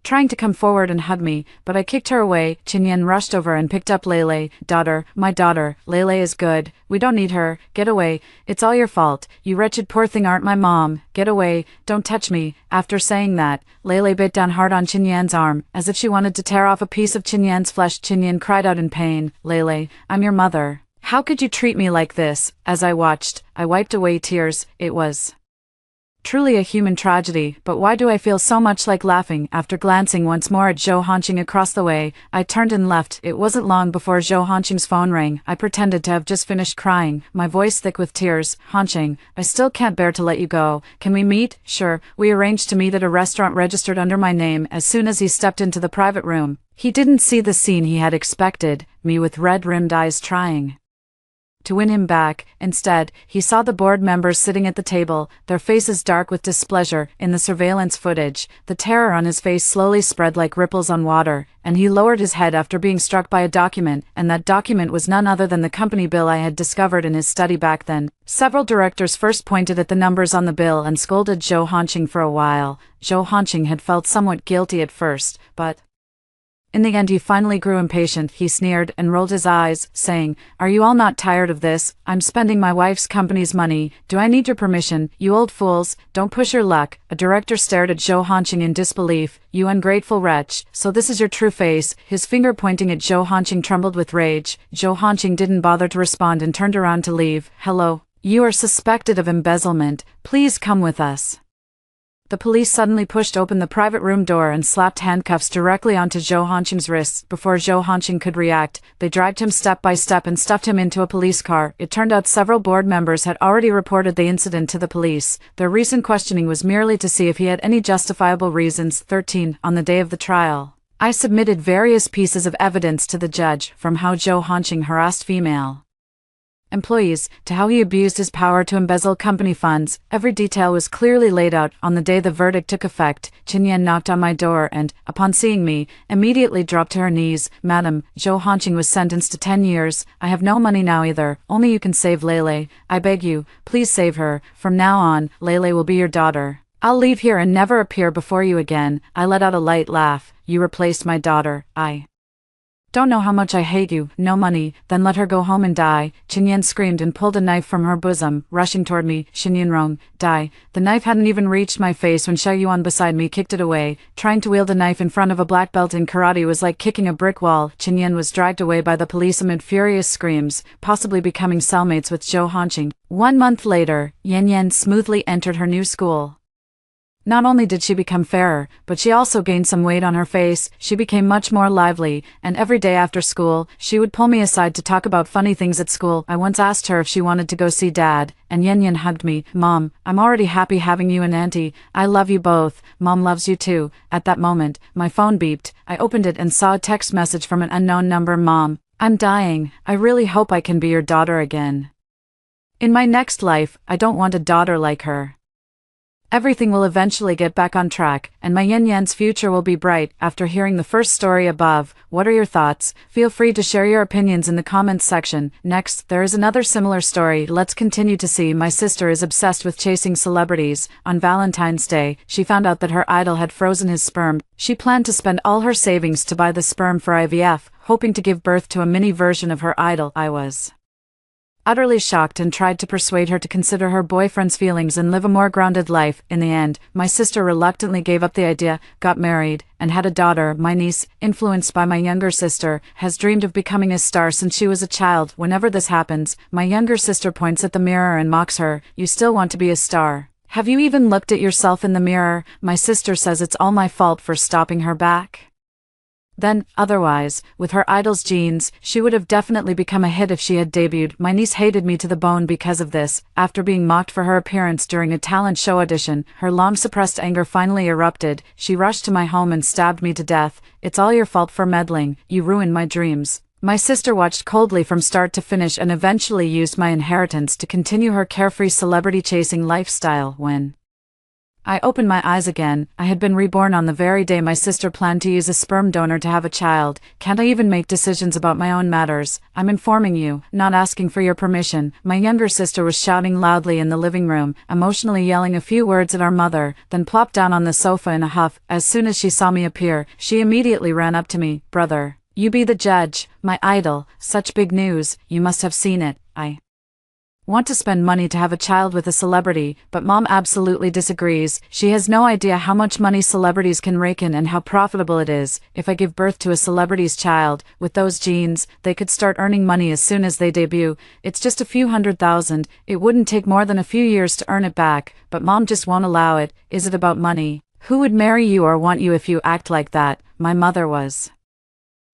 trying to come forward and hug me, but I kicked her away. Qinyan rushed over and picked up Lele. Daughter, my daughter, Lele is good. We don't need her. Get away. It's all your fault. You wretched poor thing aren't my mom. Get away. Don't touch me. After saying that, Lele bit down hard on Qinyan's arm, as if she wanted to tear off a piece of Qinyan's flesh. Qinyan cried out in pain. Lele, I'm your mother. How could you treat me like this? As I watched, I wiped away tears. It was truly a human tragedy, but why do I feel so much like laughing? After glancing once more at Zhou Hanqing across the way, I turned and left. It wasn't long before Zhou Hanqing's phone rang. I pretended to have just finished crying, my voice thick with tears. Hanqing, I still can't bear to let you go. Can we meet? Sure. We arranged to meet at a restaurant registered under my name. As soon as he stepped into the private room, he didn't see the scene he had expected, me with red-rimmed eyes trying to win him back. Instead, he saw the board members sitting at the table, their faces dark with displeasure in the surveillance footage. The terror on his face slowly spread like ripples on water, and he lowered his head after being struck by a document, and that document was none other than the company bill I had discovered in his study back then. Several directors first pointed at the numbers on the bill and scolded Zhou Hanqing for a while. Zhou Hanqing had felt somewhat guilty at first, but in the end he finally grew impatient. He sneered and rolled his eyes, saying, "Are you all not tired of this? I'm spending my wife's company's money. Do I need your permission? You old fools, don't push your luck." A director stared at Zhou Hanqing in disbelief. "You ungrateful wretch, so this is your true face?" His finger pointing at Zhou Hanqing trembled with rage. Zhou Hanqing didn't bother to respond and turned around to leave. "Hello. You are suspected of embezzlement. Please come with us." The police suddenly pushed open the private room door and slapped handcuffs directly onto Zhou Hanqing's wrists. Before Zhou Hanqing could react, they dragged him step by step and stuffed him into a police car. It turned out several board members had already reported the incident to the police. Their recent questioning was merely to see if he had any justifiable reasons. 13. On the day of the trial, I submitted various pieces of evidence to the judge, from how Zhou Hanqing harassed female employees, to how he abused his power to embezzle company funds. Every detail was clearly laid out. On the day the verdict took effect, Qinyan knocked on my door and, upon seeing me, immediately dropped to her knees. "Madam, Zhou Hanqing was sentenced to 10 years. I have no money now either. Only you can save Lele. I beg you, please save her. From now on, Lele will be your daughter. I'll leave here and never appear before you again." I let out a light laugh. "You replaced my daughter. I don't know how much I hate you. No money, then let her go home and die." Qinyan screamed and pulled a knife from her bosom, rushing toward me. "Xinyanrong, die." The knife hadn't even reached my face when Xia Yuan beside me kicked it away. Trying to wield a knife in front of a black belt in karate was like kicking a brick wall. Qinyan was dragged away by the police amid furious screams, possibly becoming cellmates with Zhou Hanqing. 1 month later, Yan Yan smoothly entered her new school. Not only did she become fairer, but she also gained some weight on her face. She became much more lively, and every day after school, she would pull me aside to talk about funny things at school. I once asked her if she wanted to go see Dad, and Yan Yan hugged me. "Mom, I'm already happy having you and Auntie. I love you both. Mom loves you too." At that moment, my phone beeped. I opened it and saw a text message from an unknown number. "Mom, I'm dying. I really hope I can be your daughter again. In my next life, I don't want a daughter like her. Everything will eventually get back on track, and my Yan Yan's future will be bright." After hearing the first story above, what are your thoughts? Feel free to share your opinions in the comments section. Next, there is another similar story. Let's continue to see. My sister is obsessed with chasing celebrities. On Valentine's Day, she found out that her idol had frozen his sperm. She planned to spend all her savings to buy the sperm for IVF, hoping to give birth to a mini version of her idol. I was utterly shocked and tried to persuade her to consider her boyfriend's feelings and live a more grounded life. In the end, my sister reluctantly gave up the idea, got married, and had a daughter. My niece, influenced by my younger sister, has dreamed of becoming a star since she was a child. Whenever this happens, my younger sister points at the mirror and mocks her. "You still want to be a star? Have you even looked at yourself in the mirror?" My sister says it's all my fault for stopping her back then. Otherwise, with her idol's genes, she would have definitely become a hit if she had debuted. My niece hated me to the bone because of this. After being mocked for her appearance during a talent show audition, her long-suppressed anger finally erupted. She rushed to my home and stabbed me to death. "It's all your fault for meddling. You ruined my dreams." My sister watched coldly from start to finish and eventually used my inheritance to continue her carefree celebrity-chasing lifestyle. When I opened my eyes again, I had been reborn on the very day my sister planned to use a sperm donor to have a child. Can't I even make decisions about my own matters? I'm informing you, not asking for your permission. My younger sister was shouting loudly in the living room, emotionally yelling a few words at our mother, then plopped down on the sofa in a huff. As soon as she saw me appear, she immediately ran up to me. "Brother, you be the judge. My idol, such big news, you must have seen it. I want to spend money to have a child with a celebrity, but Mom absolutely disagrees. She has no idea how much money celebrities can rake in and how profitable it is. If I give birth to a celebrity's child, with those genes, they could start earning money as soon as they debut. It's just a few $100,000. It wouldn't take more than a few years to earn it back, but Mom just won't allow it. Is it about money? Who would marry you or want you if you act like that?" My mother was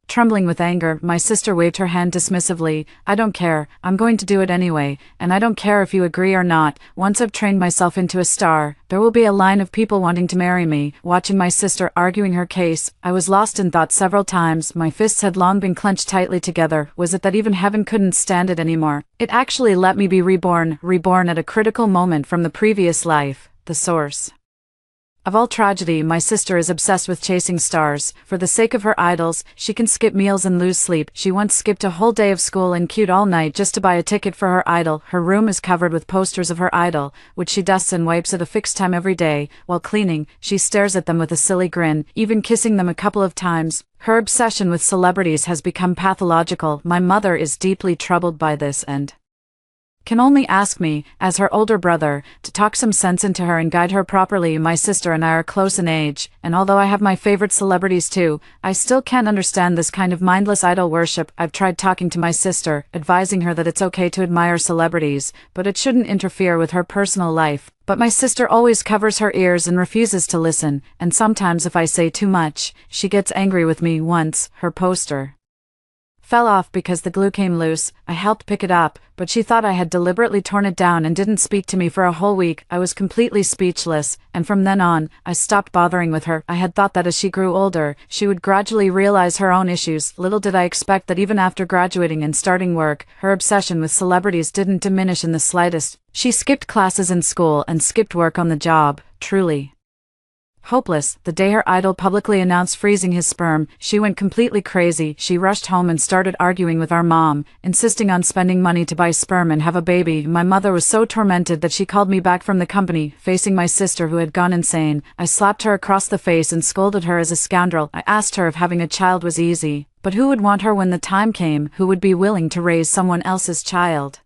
Trembling with anger, my sister waved her hand dismissively. I don't care, I'm going to do it anyway, and I don't care if you agree or not. Once I've trained myself into a star, there will be a line of people wanting to marry me. Watching my sister arguing her case, I was lost in thought several times. My fists had long been clenched tightly together. Was it that even heaven couldn't stand it anymore? It actually let me be reborn at a critical moment from the previous life, the source of all tragedy. My sister is obsessed with chasing stars. For the sake of her idols, she can skip meals and lose sleep. She once skipped a whole day of school and queued all night just to buy a ticket for her idol. Her room is covered with posters of her idol, which she dusts and wipes at a fixed time every day. While cleaning, she stares at them with a silly grin, even kissing them a couple of times. Her obsession with celebrities has become pathological. My mother is deeply troubled by this and can only ask me, as her older brother, to talk some sense into her and guide her properly. My sister and I are close in age, and although I have my favorite celebrities too, I still can't understand this kind of mindless idol worship. I've tried talking to my sister, advising her that it's okay to admire celebrities, but it shouldn't interfere with her personal life. But my sister always covers her ears and refuses to listen, and sometimes if I say too much, she gets angry with me. Once, her poster fell off because the glue came loose. I helped pick it up, but she thought I had deliberately torn it down and didn't speak to me for a whole week. I was completely speechless, and from then on, I stopped bothering with her. I had thought that as she grew older, she would gradually realize her own issues. Little did I expect that even after graduating and starting work, her obsession with celebrities didn't diminish in the slightest. She skipped classes in school and skipped work on the job. Truly hopeless. The day her idol publicly announced freezing his sperm, she went completely crazy. She rushed home and started arguing with our mom, insisting on spending money to buy sperm and have a baby. My mother was so tormented that she called me back from the company. Facing my sister who had gone insane, I slapped her across the face and scolded her as a scoundrel. I asked her if having a child was easy, but who would want her when the time came? Who would be willing to raise someone else's child?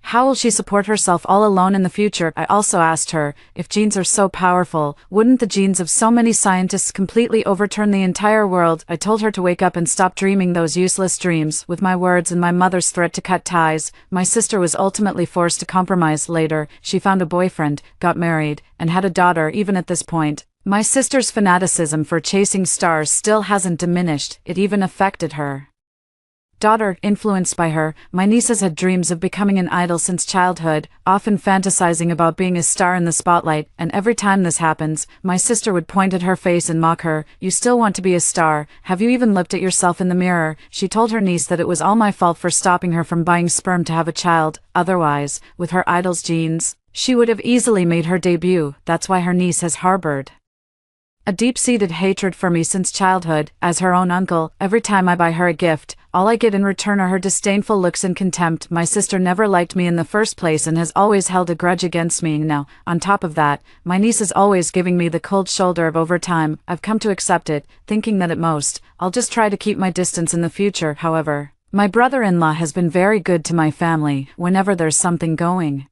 How will she support herself all alone in the future? I also asked her, if genes are so powerful, wouldn't the genes of so many scientists completely overturn the entire world? I told her to wake up and stop dreaming those useless dreams. With my words and my mother's threat to cut ties, my sister was ultimately forced to compromise. Later, she found a boyfriend, got married, and had a daughter. Even at this point, my sister's fanaticism for chasing stars still hasn't diminished. It even affected her daughter. Influenced by her, my nieces had dreams of becoming an idol since childhood, often fantasizing about being a star in the spotlight, and every time this happens, my sister would point at her face and mock her. You still want to be a star? Have you even looked at yourself in the mirror? She told her niece that it was all my fault for stopping her from buying sperm to have a child. Otherwise, with her idol's genes, she would have easily made her debut. That's why her niece has harbored a deep-seated hatred for me since childhood. As her own uncle, every time I buy her a gift, all I get in return are her disdainful looks and contempt. My sister never liked me in the first place and has always held a grudge against me. Now, on top of that, my niece is always giving me the cold shoulder. Over time, I've come to accept it, thinking that at most, I'll just try to keep my distance in the future. However, my brother-in-law has been very good to my family. Whenever there's something going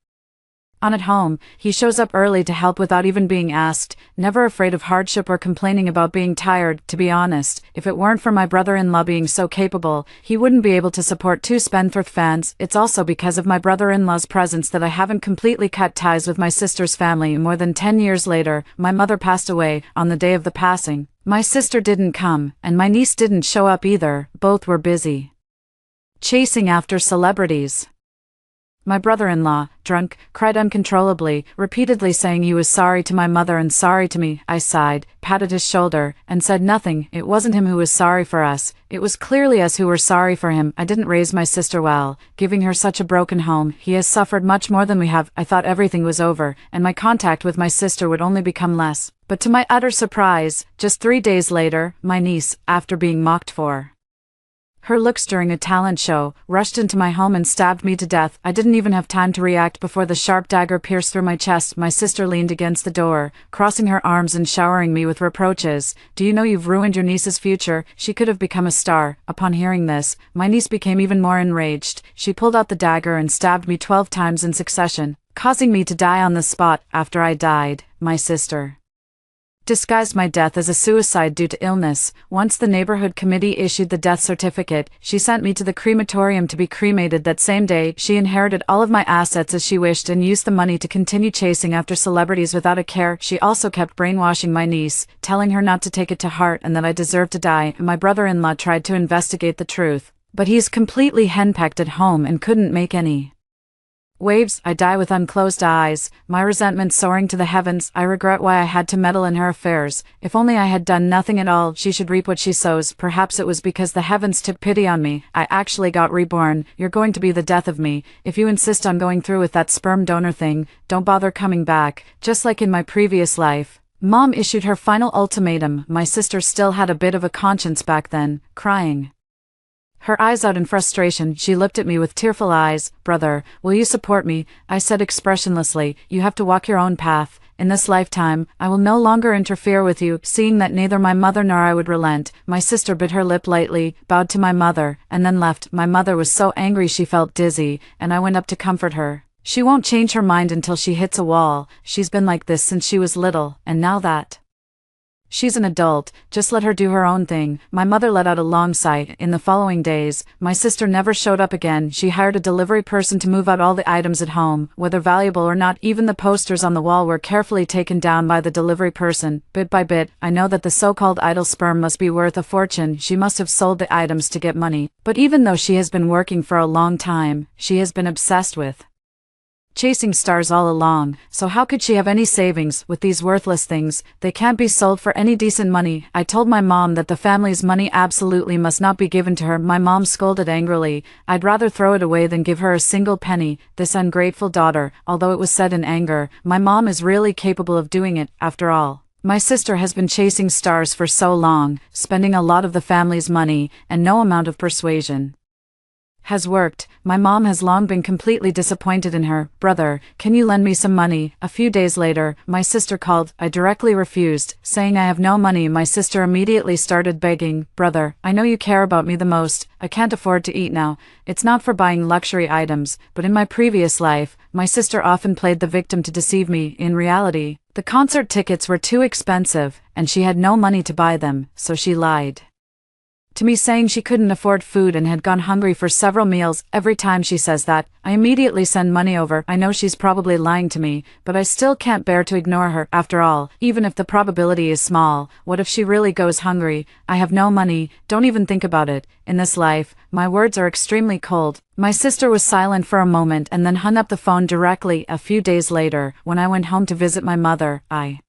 on at home, he shows up early to help without even being asked, never afraid of hardship or complaining about being tired. To be honest, if it weren't for my brother-in-law being so capable, he wouldn't be able to support two spendthrift fans. It's also because of my brother-in-law's presence that I haven't completely cut ties with my sister's family. More than 10 years later, my mother passed away. On the day of the passing, my sister didn't come, and my niece didn't show up either. Both were busy chasing after celebrities. My brother-in-law, drunk, cried uncontrollably, repeatedly saying he was sorry to my mother and sorry to me. I sighed, patted his shoulder, and said nothing. It wasn't him who was sorry for us. It was clearly us who were sorry for him. I didn't raise my sister well, giving her such a broken home. He has suffered much more than we have. I thought everything was over, and my contact with my sister would only become less. But to my utter surprise, just 3 days later, my niece, after being mocked for her looks during a talent show, rushed into my home and stabbed me to death. I didn't even have time to react before the sharp dagger pierced through my chest. My sister leaned against the door, crossing her arms and showering me with reproaches. Do you know you've ruined your niece's future? She could have become a star. Upon hearing this, my niece became even more enraged. She pulled out the dagger and stabbed me 12 times in succession, causing me to die on the spot. After I died, my sister disguised my death as a suicide due to illness. Once the neighborhood committee issued the death certificate, she sent me to the crematorium to be cremated that same day. She inherited all of my assets as she wished and used the money to continue chasing after celebrities without a care. She also kept brainwashing my niece, telling her not to take it to heart and that I deserved to die. My brother-in-law tried to investigate the truth, but he's completely henpecked at home and couldn't make any waves. I die with unclosed eyes, my resentment soaring to the heavens. I regret why I had to meddle in her affairs. If only I had done nothing at all. She should reap what she sows. Perhaps it was because the heavens took pity on me. I actually got reborn. You're going to be the death of me. If you insist on going through with that sperm donor thing, don't bother coming back. Just like in my previous life. Mom issued her final ultimatum. My sister still had a bit of a conscience back then, crying her eyes out in frustration. She looked at me with tearful eyes. Brother, will you support me? I said expressionlessly. You have to walk your own path. In this lifetime, I will no longer interfere with you. Seeing that neither my mother nor I would relent, my sister bit her lip lightly, bowed to my mother, and then left. My mother was so angry she felt dizzy, and I went up to comfort her. She won't change her mind until she hits a wall. She's been like this since she was little, and now that she's an adult, just let her do her own thing. My mother let out a long sigh. In the following days, my sister never showed up again. She hired a delivery person to move out all the items at home, whether valuable or not. Even the posters on the wall were carefully taken down by the delivery person. Bit by bit, I know that the so-called idle sperm must be worth a fortune. She must have sold the items to get money. But even though she has been working for a long time, she has been obsessed with chasing stars all along, so how could she have any savings with these worthless things? They can't be sold for any decent money. I told my mom that the family's money absolutely must not be given to her. My mom scolded angrily. I'd rather throw it away than give her a single penny. This ungrateful daughter, although it was said in anger, my mom is really capable of doing it, after all. My sister has been chasing stars for so long, spending a lot of the family's money, and no amount of persuasion has worked. My mom has long been completely disappointed in her. Brother, can you lend me some money? A few days later, my sister called. I directly refused, saying I have no money. My sister immediately started begging. Brother, I know you care about me the most. I can't afford to eat now. It's not for buying luxury items, but in my previous life, my sister often played the victim to deceive me. In reality, the concert tickets were too expensive, and she had no money to buy them, so she lied to me, saying she couldn't afford food and had gone hungry for several meals. Every time she says that, I immediately send money over. I know she's probably lying to me, but I still can't bear to ignore her. After all, even if the probability is small, what if she really goes hungry? I have no money. Don't even think about it. In this life, my words are extremely cold. My sister was silent for a moment and then hung up the phone directly. A few days later, when I went home to visit my mother, I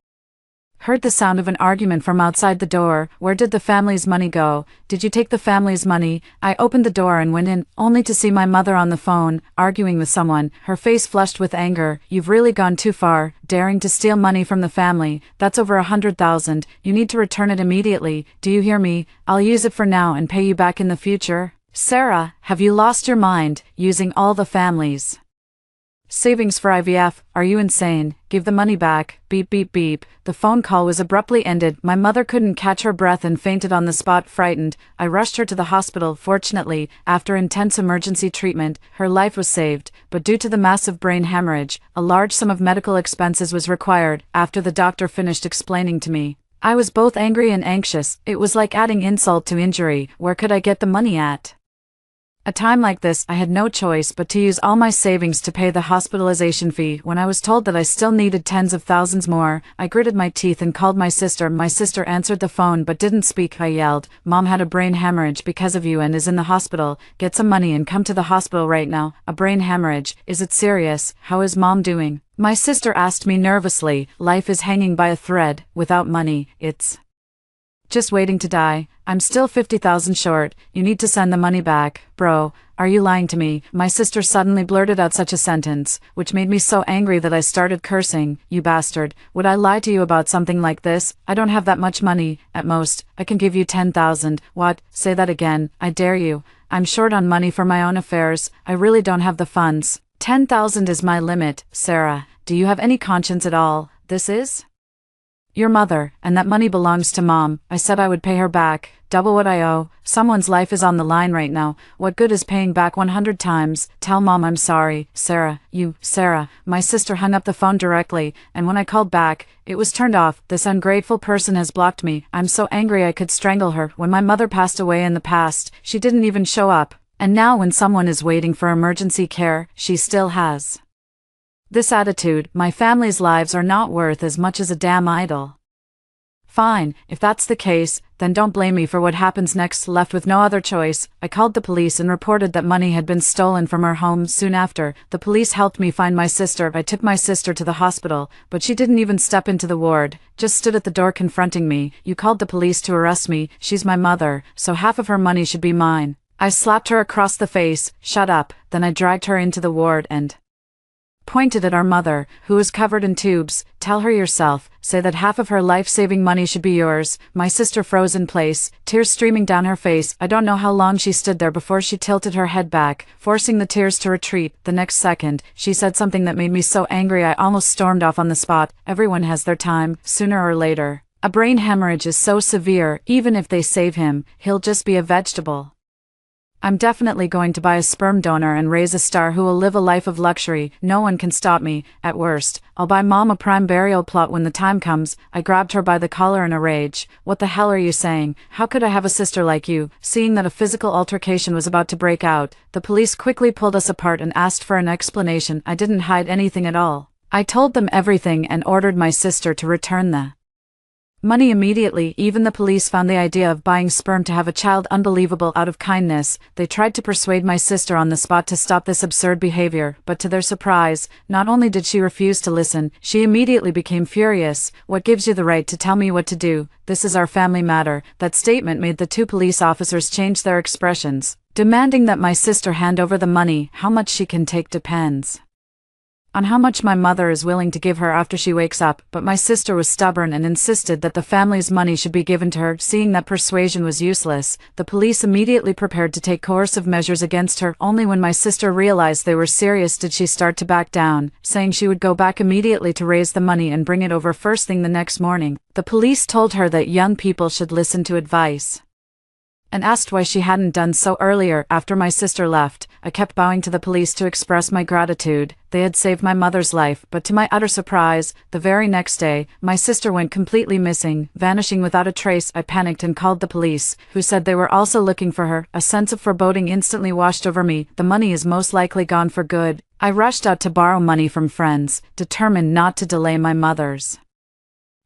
heard the sound of an argument from outside the door. Where did the family's money go? Did you take the family's money? I opened the door and went in, only to see my mother on the phone, arguing with someone, her face flushed with anger. You've really gone too far, daring to steal money from the family. That's over 100,000. You need to return it immediately. Do you hear me? I'll use it for now and pay you back in the future. Sarah, have you lost your mind, using all the family's savings for IVF? Are you insane? Give the money back. Beep beep beep. The phone call was abruptly ended. My mother couldn't catch her breath and fainted on the spot. Frightened, I rushed her to the hospital. Fortunately, after intense emergency treatment, her life was saved, but due to the massive brain hemorrhage, a large sum of medical expenses was required. After the doctor finished explaining to me, I was both angry and anxious. It was like adding insult to injury. Where could I get the money at? A time like this, I had no choice but to use all my savings to pay the hospitalization fee. When I was told that I still needed tens of thousands more, I gritted my teeth and called my sister. My sister answered the phone but didn't speak. I yelled, Mom had a brain hemorrhage because of you and is in the hospital. Get some money and come to the hospital right now. A brain hemorrhage? Is it serious? How is Mom doing? My sister asked me nervously. Life is hanging by a thread. Without money, it's just waiting to die. I'm still 50,000 short. You need to send the money back. Bro, are you lying to me? My sister suddenly blurted out such a sentence, which made me so angry that I started cursing. You bastard. Would I lie to you about something like this? I don't have that much money. At most, I can give you 10,000. What? Say that again. I dare you. I'm short on money for my own affairs. I really don't have the funds. 10,000 is my limit. Sarah, do you have any conscience at all? This is Your mother, and that money belongs to Mom. I said I would pay her back, double what I owe. Someone's life is on the line right now. What good is paying back 100 times? Tell Mom I'm sorry. Sarah, Sarah. My sister hung up the phone directly, and when I called back, it was turned off. This ungrateful person has blocked me. I'm so angry I could strangle her. When my mother passed away in the past, she didn't even show up. And now when someone is waiting for emergency care, she still has this attitude. My family's lives are not worth as much as a damn idol. Fine, if that's the case, then don't blame me for what happens next. Left with no other choice, I called the police and reported that money had been stolen from her home. Soon after, the police helped me find my sister. I took my sister to the hospital, but she didn't even step into the ward, just stood at the door confronting me. You called the police to arrest me. She's my mother, so half of her money should be mine. I slapped her across the face. Shut up. Then I dragged her into the ward and pointed at our mother, who was covered in tubes. Tell her yourself. Say that half of her life-saving money should be yours. My sister froze in place, tears streaming down her face. I don't know how long she stood there before she tilted her head back, forcing the tears to retreat. The next second, she said something that made me so angry I almost stormed off on the spot. Everyone has their time, sooner or later. A brain hemorrhage is so severe, even if they save him, he'll just be a vegetable. I'm definitely going to buy a sperm donor and raise a star who will live a life of luxury. No one can stop me. At worst, I'll buy Mom a prime burial plot when the time comes. I grabbed her by the collar in a rage. What the hell are you saying? How could I have a sister like you? Seeing that a physical altercation was about to break out, the police quickly pulled us apart and asked for an explanation. I didn't hide anything at all. I told them everything and ordered my sister to return the money immediately. Even the police found the idea of buying sperm to have a child unbelievable. Out of kindness, they tried to persuade my sister on the spot to stop this absurd behavior, but to their surprise, not only did she refuse to listen, she immediately became furious. What gives you the right to tell me what to do? This is our family matter. That statement made the two police officers change their expressions, demanding that my sister hand over the money. How much she can take depends on how much my mother is willing to give her after she wakes up, but my sister was stubborn and insisted that the family's money should be given to her. Seeing that persuasion was useless, the police immediately prepared to take coercive measures against her. Only when my sister realized they were serious did she start to back down, saying she would go back immediately to raise the money and bring it over first thing the next morning. The police told her that young people should listen to advice and asked why she hadn't done so earlier. After my sister left, I kept bowing to the police to express my gratitude. They had saved my mother's life, but to my utter surprise, the very next day, my sister went completely missing, vanishing without a trace. I panicked and called the police, who said they were also looking for her. A sense of foreboding instantly washed over me. The money is most likely gone for good. I rushed out to borrow money from friends, determined not to delay my mother's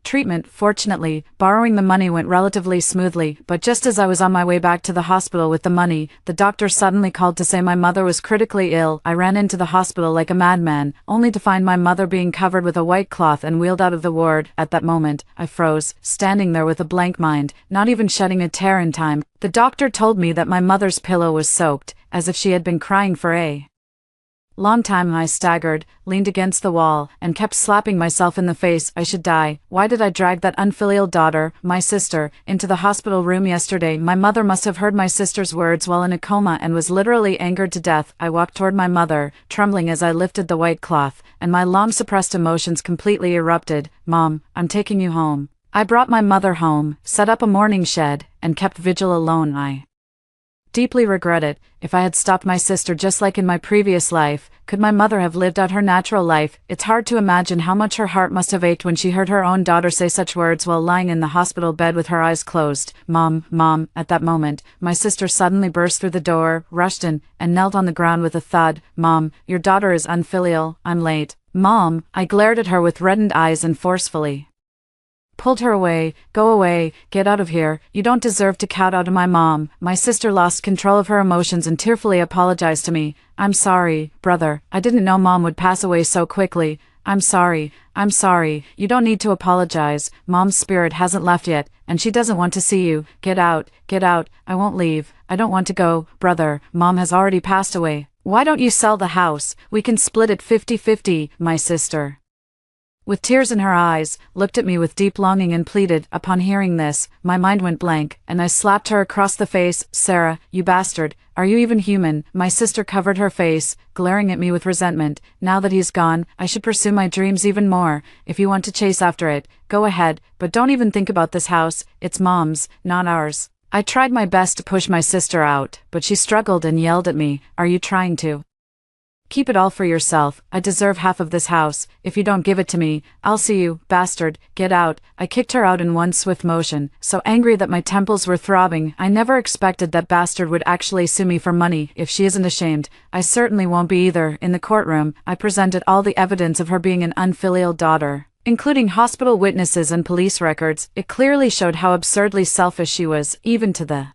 treatment. Fortunately, borrowing the money went relatively smoothly, but just as I was on my way back to the hospital with the money, the doctor suddenly called to say my mother was critically ill. I ran into the hospital like a madman, only to find my mother being covered with a white cloth and wheeled out of the ward. At that moment, I froze, standing there with a blank mind, not even shedding a tear in time. The doctor told me that my mother's pillow was soaked, as if she had been crying for a long time. I staggered, leaned against the wall, and kept slapping myself in the face. I should die. Why did I drag that unfilial daughter, my sister, into the hospital room yesterday? My mother must have heard my sister's words while in a coma and was literally angered to death. I walked toward my mother, trembling as I lifted the white cloth, and my long-suppressed emotions completely erupted. Mom, I'm taking you home. I brought my mother home, set up a mourning shed, and kept vigil alone. I deeply regret it. If I had stopped my sister just like in my previous life, could my mother have lived out her natural life? It's hard to imagine how much her heart must have ached when she heard her own daughter say such words while lying in the hospital bed with her eyes closed. Mom. At that moment, my sister suddenly burst through the door, rushed in, and knelt on the ground with a thud. Mom, your daughter is unfilial. I'm late. Mom, I glared at her with reddened eyes and forcefully pulled her away. Go away, get out of here. You don't deserve to kowtow to my mom. My sister lost control of her emotions and tearfully apologized to me. I'm sorry, brother. I didn't know Mom would pass away so quickly. I'm sorry. You don't need to apologize. Mom's spirit hasn't left yet, and she doesn't want to see you. Get out. I won't leave. I don't want to go, brother. Mom has already passed away. Why don't you sell the house? We can split it 50-50, my sister with tears in her eyes, looked at me with deep longing and pleaded. Upon hearing this, my mind went blank, and I slapped her across the face. Sarah, you bastard, are you even human? My sister covered her face, glaring at me with resentment. Now that he's gone, I should pursue my dreams even more. If you want to chase after it, go ahead, but don't even think about this house. It's Mom's, not ours. I tried my best to push my sister out, but she struggled and yelled at me. Are you trying to keep it all for yourself? I deserve half of this house. If you don't give it to me, I'll see you, bastard. Get out. I kicked her out in one swift motion, so angry that my temples were throbbing. I never expected that bastard would actually sue me for money. If she isn't ashamed, I certainly won't be either. In the courtroom, I presented all the evidence of her being an unfilial daughter, including hospital witnesses and police records. It clearly showed how absurdly selfish she was, even to the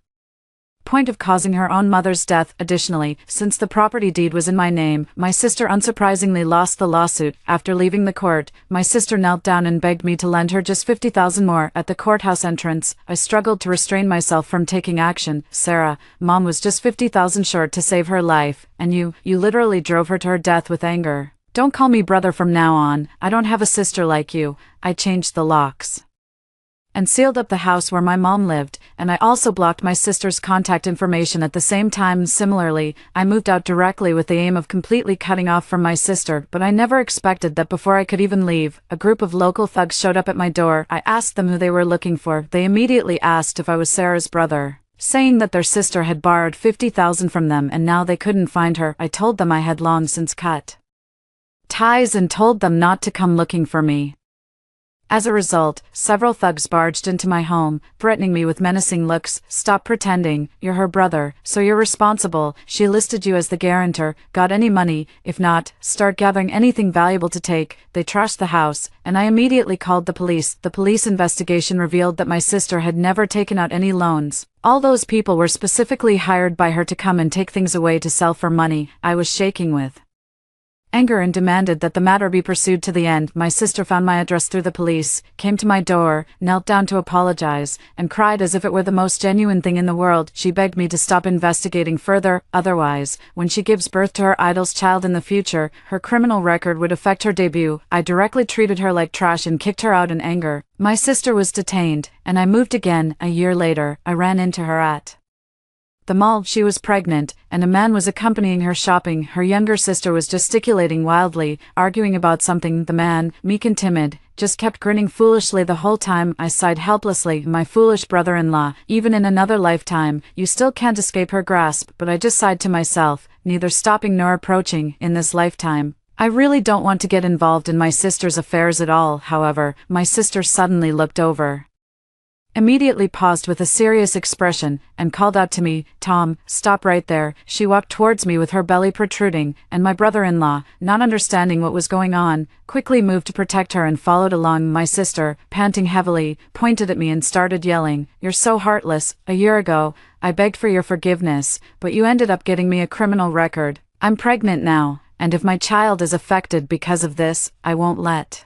point of causing her own mother's death. Additionally, since the property deed was in my name, my sister unsurprisingly lost the lawsuit. After leaving the court, my sister knelt down and begged me to lend her just $50,000 more. At the courthouse entrance, I struggled to restrain myself from taking action. Sarah, Mom was just $50,000 short to save her life, and you literally drove her to her death with anger. Don't call me brother from now on. I don't have a sister like you. I changed the locks and sealed up the house where my mom lived, and I also blocked my sister's contact information at the same time. Similarly, I moved out directly with the aim of completely cutting off from my sister, but I never expected that before I could even leave, a group of local thugs showed up at my door. I asked them who they were looking for. They immediately asked if I was Sarah's brother, saying that their sister had borrowed $50,000 from them and now they couldn't find her. I told them I had long since cut ties and told them not to come looking for me. As a result, several thugs barged into my home, threatening me with menacing looks. Stop pretending, you're her brother, so you're responsible. She listed you as the guarantor. Got any money? If not, start gathering anything valuable to take. They trashed the house, and I immediately called the police. The police investigation revealed that my sister had never taken out any loans. All those people were specifically hired by her to come and take things away to sell for money. I was shaking with anger and demanded that the matter be pursued to the end. My sister found my address through the police, came to my door, knelt down to apologize, and cried as if it were the most genuine thing in the world. She begged me to stop investigating further, otherwise, when she gives birth to her idol's child in the future, her criminal record would affect her debut. I directly treated her like trash and kicked her out in anger. My sister was detained, and I moved again. A year later, I ran into her at the mall. She was pregnant, and a man was accompanying her shopping. Her younger sister was gesticulating wildly, arguing about something. The man, meek and timid, just kept grinning foolishly the whole time. I sighed helplessly. My foolish brother-in-law, even in another lifetime, you still can't escape her grasp. But I just sighed to myself, neither stopping nor approaching, in this lifetime. I really don't want to get involved in my sister's affairs at all. However, my sister suddenly looked over, immediately paused with a serious expression, and called out to me, Tom, stop right there. She walked towards me with her belly protruding, and my brother-in-law, not understanding what was going on, quickly moved to protect her and followed along. My sister, panting heavily, pointed at me and started yelling, You're so heartless. A year ago, I begged for your forgiveness, but you ended up getting me a criminal record. I'm pregnant now, and if my child is affected because of this, I won't let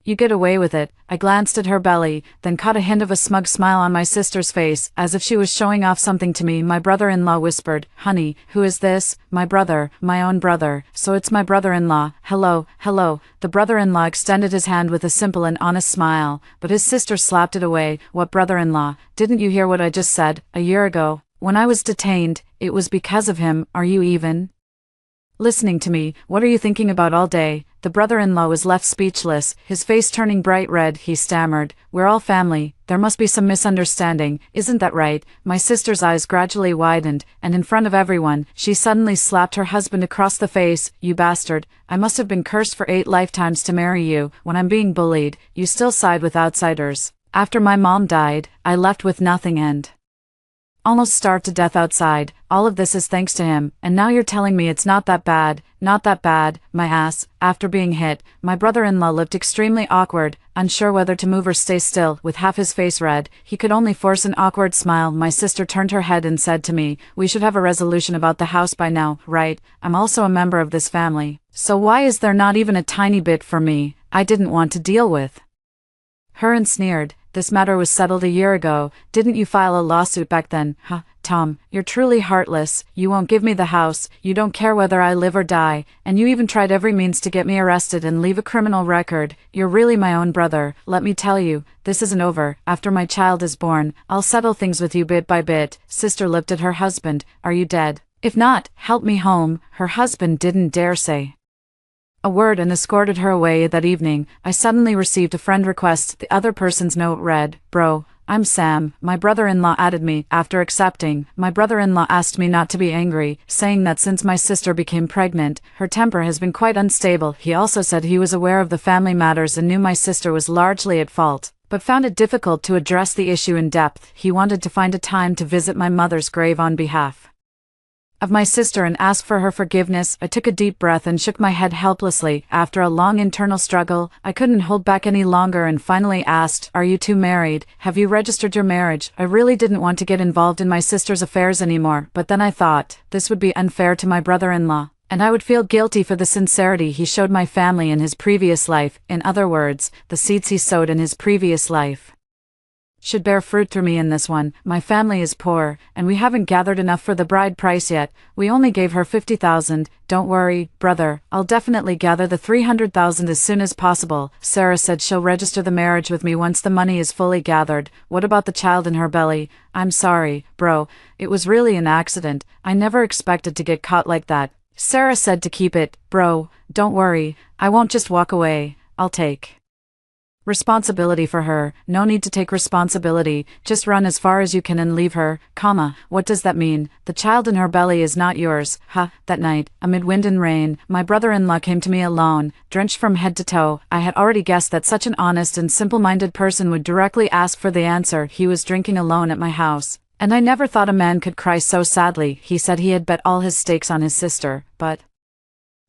you get away with it. I glanced at her belly, then caught a hint of a smug smile on my sister's face, as if she was showing off something to me. My brother-in-law whispered, Honey, who is this? My brother, my own brother. So it's my brother-in-law. Hello. The brother-in-law extended his hand with a simple and honest smile, but his sister slapped it away. What brother-in-law? Didn't you hear what I just said? A year ago, when I was detained, it was because of him. Are you even listening to me? What are you thinking about all day? The brother-in-law was left speechless, his face turning bright red. He stammered, We're all family. There must be some misunderstanding. Isn't that right? My sister's eyes gradually widened, and in front of everyone, she suddenly slapped her husband across the face. You bastard. I must have been cursed for 8 lifetimes to marry you. When I'm being bullied, you still side with outsiders. After my mom died, I left with nothing and almost starved to death outside. All of this is thanks to him, and now you're telling me it's not that bad. Not that bad, my ass. After being hit, my brother-in-law looked extremely awkward, unsure whether to move or stay still. With half his face red, he could only force an awkward smile. My sister turned her head and said to me, We should have a resolution about the house by now, right? I'm also a member of this family, so why is there not even a tiny bit for me? I didn't want to deal with her and sneered, This matter was settled a year ago. Didn't you file a lawsuit back then? Huh, Tom, you're truly heartless. You won't give me the house, you don't care whether I live or die, and you even tried every means to get me arrested and leave a criminal record. You're really my own brother. Let me tell you, this isn't over. After my child is born, I'll settle things with you bit by bit. Sister looked at her husband. Are you dead? If not, help me home. Her husband didn't dare say a word and escorted her away. That evening, I suddenly received a friend request. The other person's note read, "Bro, I'm Sam. My brother-in-law added me." After accepting, my brother-in-law asked me not to be angry, saying that since my sister became pregnant, her temper has been quite unstable. He also said he was aware of the family matters and knew my sister was largely at fault, but found it difficult to address the issue in depth. He wanted to find a time to visit my mother's grave on behalf of my sister and ask for her forgiveness. I took a deep breath and shook my head helplessly. After a long internal struggle, I couldn't hold back any longer and finally asked, "Are you two married? Have you registered your marriage?" I really didn't want to get involved in my sister's affairs anymore, but then I thought, this would be unfair to my brother-in-law, and I would feel guilty for the sincerity he showed my family in his previous life. In other words, the seeds he sowed in his previous life should bear fruit through me in this one. My family is poor, and we haven't gathered enough for the bride price yet. We only gave her $50,000. Don't worry, brother, I'll definitely gather the $300,000 as soon as possible. Sarah said she'll register the marriage with me once the money is fully gathered. What about the child in her belly? I'm sorry, bro, it was really an accident. I never expected to get caught like that. Sarah said to keep it. Bro, don't worry, I won't just walk away. I'll take responsibility for her. No need to take responsibility, just run as far as you can and leave her, what does that mean? The child in her belly is not yours. That night, amid wind and rain, my brother-in-law came to me alone, drenched from head to toe. I had already guessed that such an honest and simple-minded person would directly ask for the answer. He was drinking alone at my house, and I never thought a man could cry so sadly. He said he had bet all his stakes on his sister, but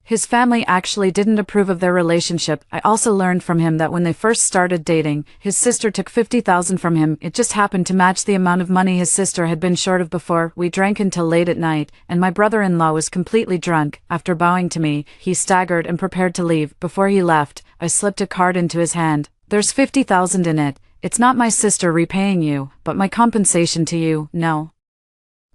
his family actually didn't approve of their relationship. I also learned from him that when they first started dating, his sister took $50,000 from him. It just happened to match the amount of money his sister had been short of before. We drank until late at night, and my brother-in-law was completely drunk. After bowing to me, he staggered and prepared to leave. Before he left, I slipped a card into his hand. There's $50,000 in it. It's not my sister repaying you, but my compensation to you. No,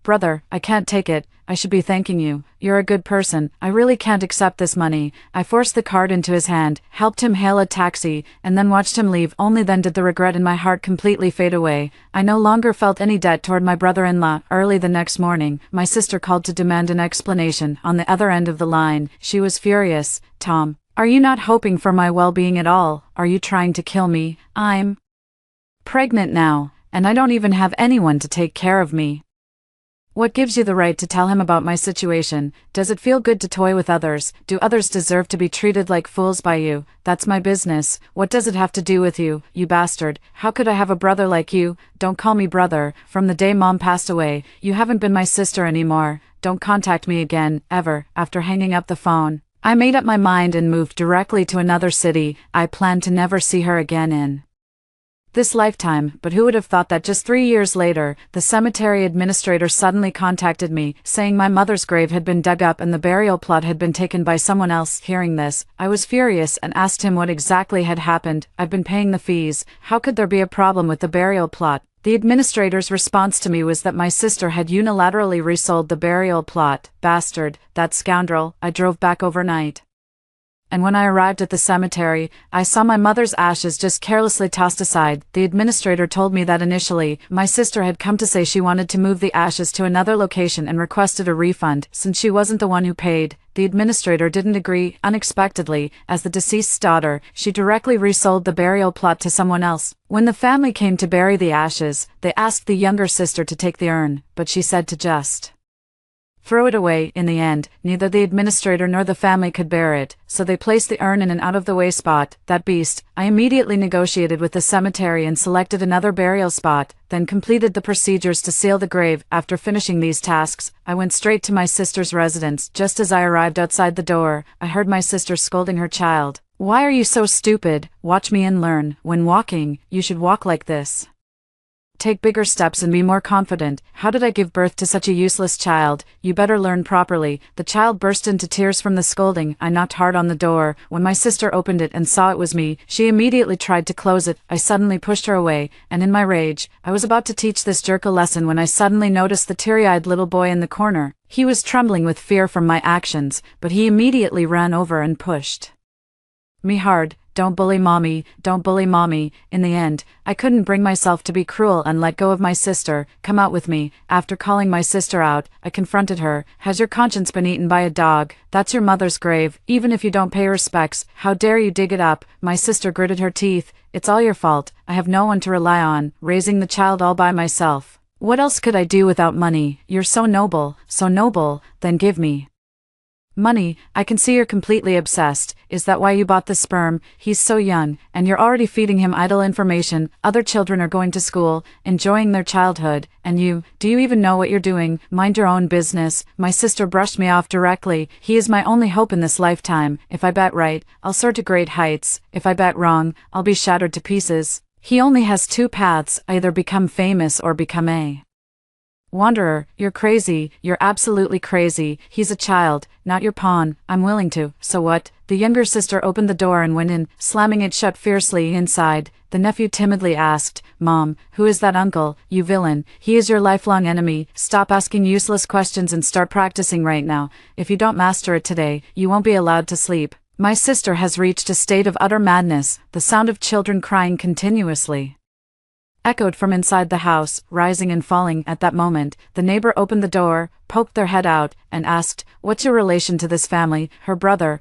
brother, I can't take it. I should be thanking you. You're a good person. I really can't accept this money. I forced the card into his hand, helped him hail a taxi, and then watched him leave. Only then did the regret in my heart completely fade away. I no longer felt any debt toward my brother-in-law. Early the next morning, my sister called to demand an explanation. On the other end of the line, she was furious. Tom, are you not hoping for my well-being at all? Are you trying to kill me? I'm pregnant now, and I don't even have anyone to take care of me. What gives you the right to tell him about my situation? Does it feel good to toy with others? Do others deserve to be treated like fools by you? That's my business. What does it have to do with you, you bastard? How could I have a brother like you? Don't call me brother. From the day Mom passed away, you haven't been my sister anymore. Don't contact me again, ever. After hanging up the phone, I made up my mind and moved directly to another city. I planned to never see her again in this lifetime. But who would have thought that just 3 years later, the cemetery administrator suddenly contacted me, saying my mother's grave had been dug up and the burial plot had been taken by someone else. Hearing this, I was furious and asked him what exactly had happened. I've been paying the fees. How could there be a problem with the burial plot? The administrator's response to me was that my sister had unilaterally resold the burial plot. Bastard, that scoundrel. I drove back overnight, and when I arrived at the cemetery, I saw my mother's ashes just carelessly tossed aside. The administrator told me that initially, my sister had come to say she wanted to move the ashes to another location and requested a refund, since she wasn't the one who paid. The administrator didn't agree. Unexpectedly, as the deceased's daughter, she directly resold the burial plot to someone else. When the family came to bury the ashes, they asked the younger sister to take the urn, but she said to just throw it away. In the end, neither the administrator nor the family could bear it, so they placed the urn in an out-of-the-way spot. That beast. I immediately negotiated with the cemetery and selected another burial spot, then completed the procedures to seal the grave. After finishing these tasks, I went straight to my sister's residence. Just as I arrived outside the door, I heard my sister scolding her child. "Why are you so stupid? Watch me and learn. When walking, you should walk like this." take bigger steps and be more confident. How did I give birth to such a useless child? You better learn properly. The child burst into tears from the scolding. I knocked hard on the door. When my sister opened it and saw it was me, she immediately tried to close it. I suddenly pushed her away, and in my rage, I was about to teach this jerk a lesson when I suddenly noticed the teary-eyed little boy in the corner. He was trembling with fear from my actions, but he immediately ran over and pushed me hard. Don't bully mommy, don't bully mommy. In the end, I couldn't bring myself to be cruel and let go of my sister. Come out with me. After calling my sister out, I confronted her. Has your conscience been eaten by a dog? That's your mother's grave, even if you don't pay respects. How dare you dig it up? My sister gritted her teeth. It's all your fault. I have no one to rely on, raising the child all by myself. What else could I do without money? You're so noble, then give me money. I can see you're completely obsessed. Is that why you bought the sperm? He's so young, and you're already feeding him idle information. Other children are going to school, enjoying their childhood, and do you even know what you're doing? Mind your own business. My sister brushed me off directly. He is my only hope in this lifetime. If I bet right, I'll soar to great heights. If I bet wrong, I'll be shattered to pieces. He only has two paths, either become famous or become a wanderer. You're crazy, you're absolutely crazy. He's a child, not your pawn. I'm willing to. So what? The younger sister opened the door and went in, slamming it shut fiercely inside. The nephew timidly asked, Mom, who is that uncle? You villain. He is your lifelong enemy. Stop asking useless questions and start practicing right now. If you don't master it today, you won't be allowed to sleep. My sister has reached a state of utter madness. The sound of children crying continuously echoed from inside the house, rising and falling. At that moment, the neighbor opened the door, poked their head out, and asked, What's your relation to this family? Her brother.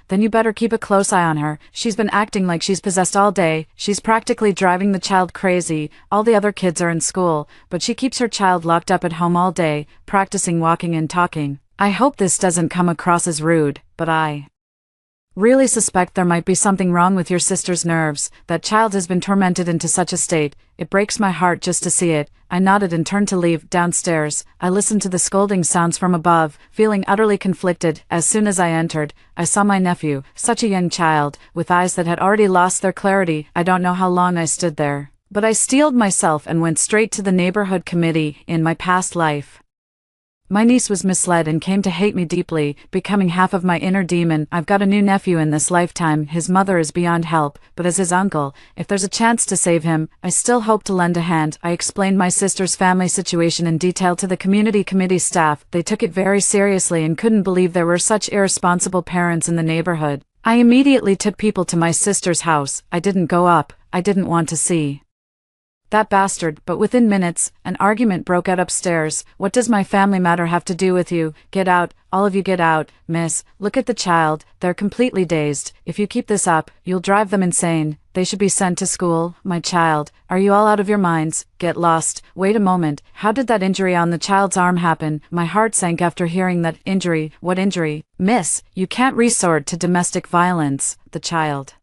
Then you better keep a close eye on her. She's been acting like she's possessed all day. She's practically driving the child crazy. All the other kids are in school, but she keeps her child locked up at home all day, practicing walking and talking. I hope this doesn't come across as rude, but I really suspect there might be something wrong with your sister's nerves. That child has been tormented into such a state. It breaks my heart just to see it. I nodded and turned to leave. Downstairs, I listened to the scolding sounds from above, feeling utterly conflicted. As soon as I entered, I saw my nephew, such a young child, with eyes that had already lost their clarity. I don't know how long I stood there, but I steeled myself and went straight to the neighborhood committee. In my past life, my niece was misled and came to hate me deeply, becoming half of my inner demon. I've got a new nephew in this lifetime. His mother is beyond help, but as his uncle, if there's a chance to save him, I still hope to lend a hand. I explained my sister's family situation in detail to the community committee staff. They took it very seriously and couldn't believe there were such irresponsible parents in the neighborhood. I immediately took people to my sister's house. I didn't go up. I didn't want to see that bastard, but within minutes, an argument broke out upstairs. What does my family matter have to do with you? Get out, all of you get out. Miss, look at the child, they're completely dazed. If you keep this up, you'll drive them insane. They should be sent to school. My child, are you all out of your minds? Get lost. Wait a moment, how did that injury on the child's arm happen? My heart sank after hearing that. Injury? What injury? Miss, you can't resort to domestic violence. The child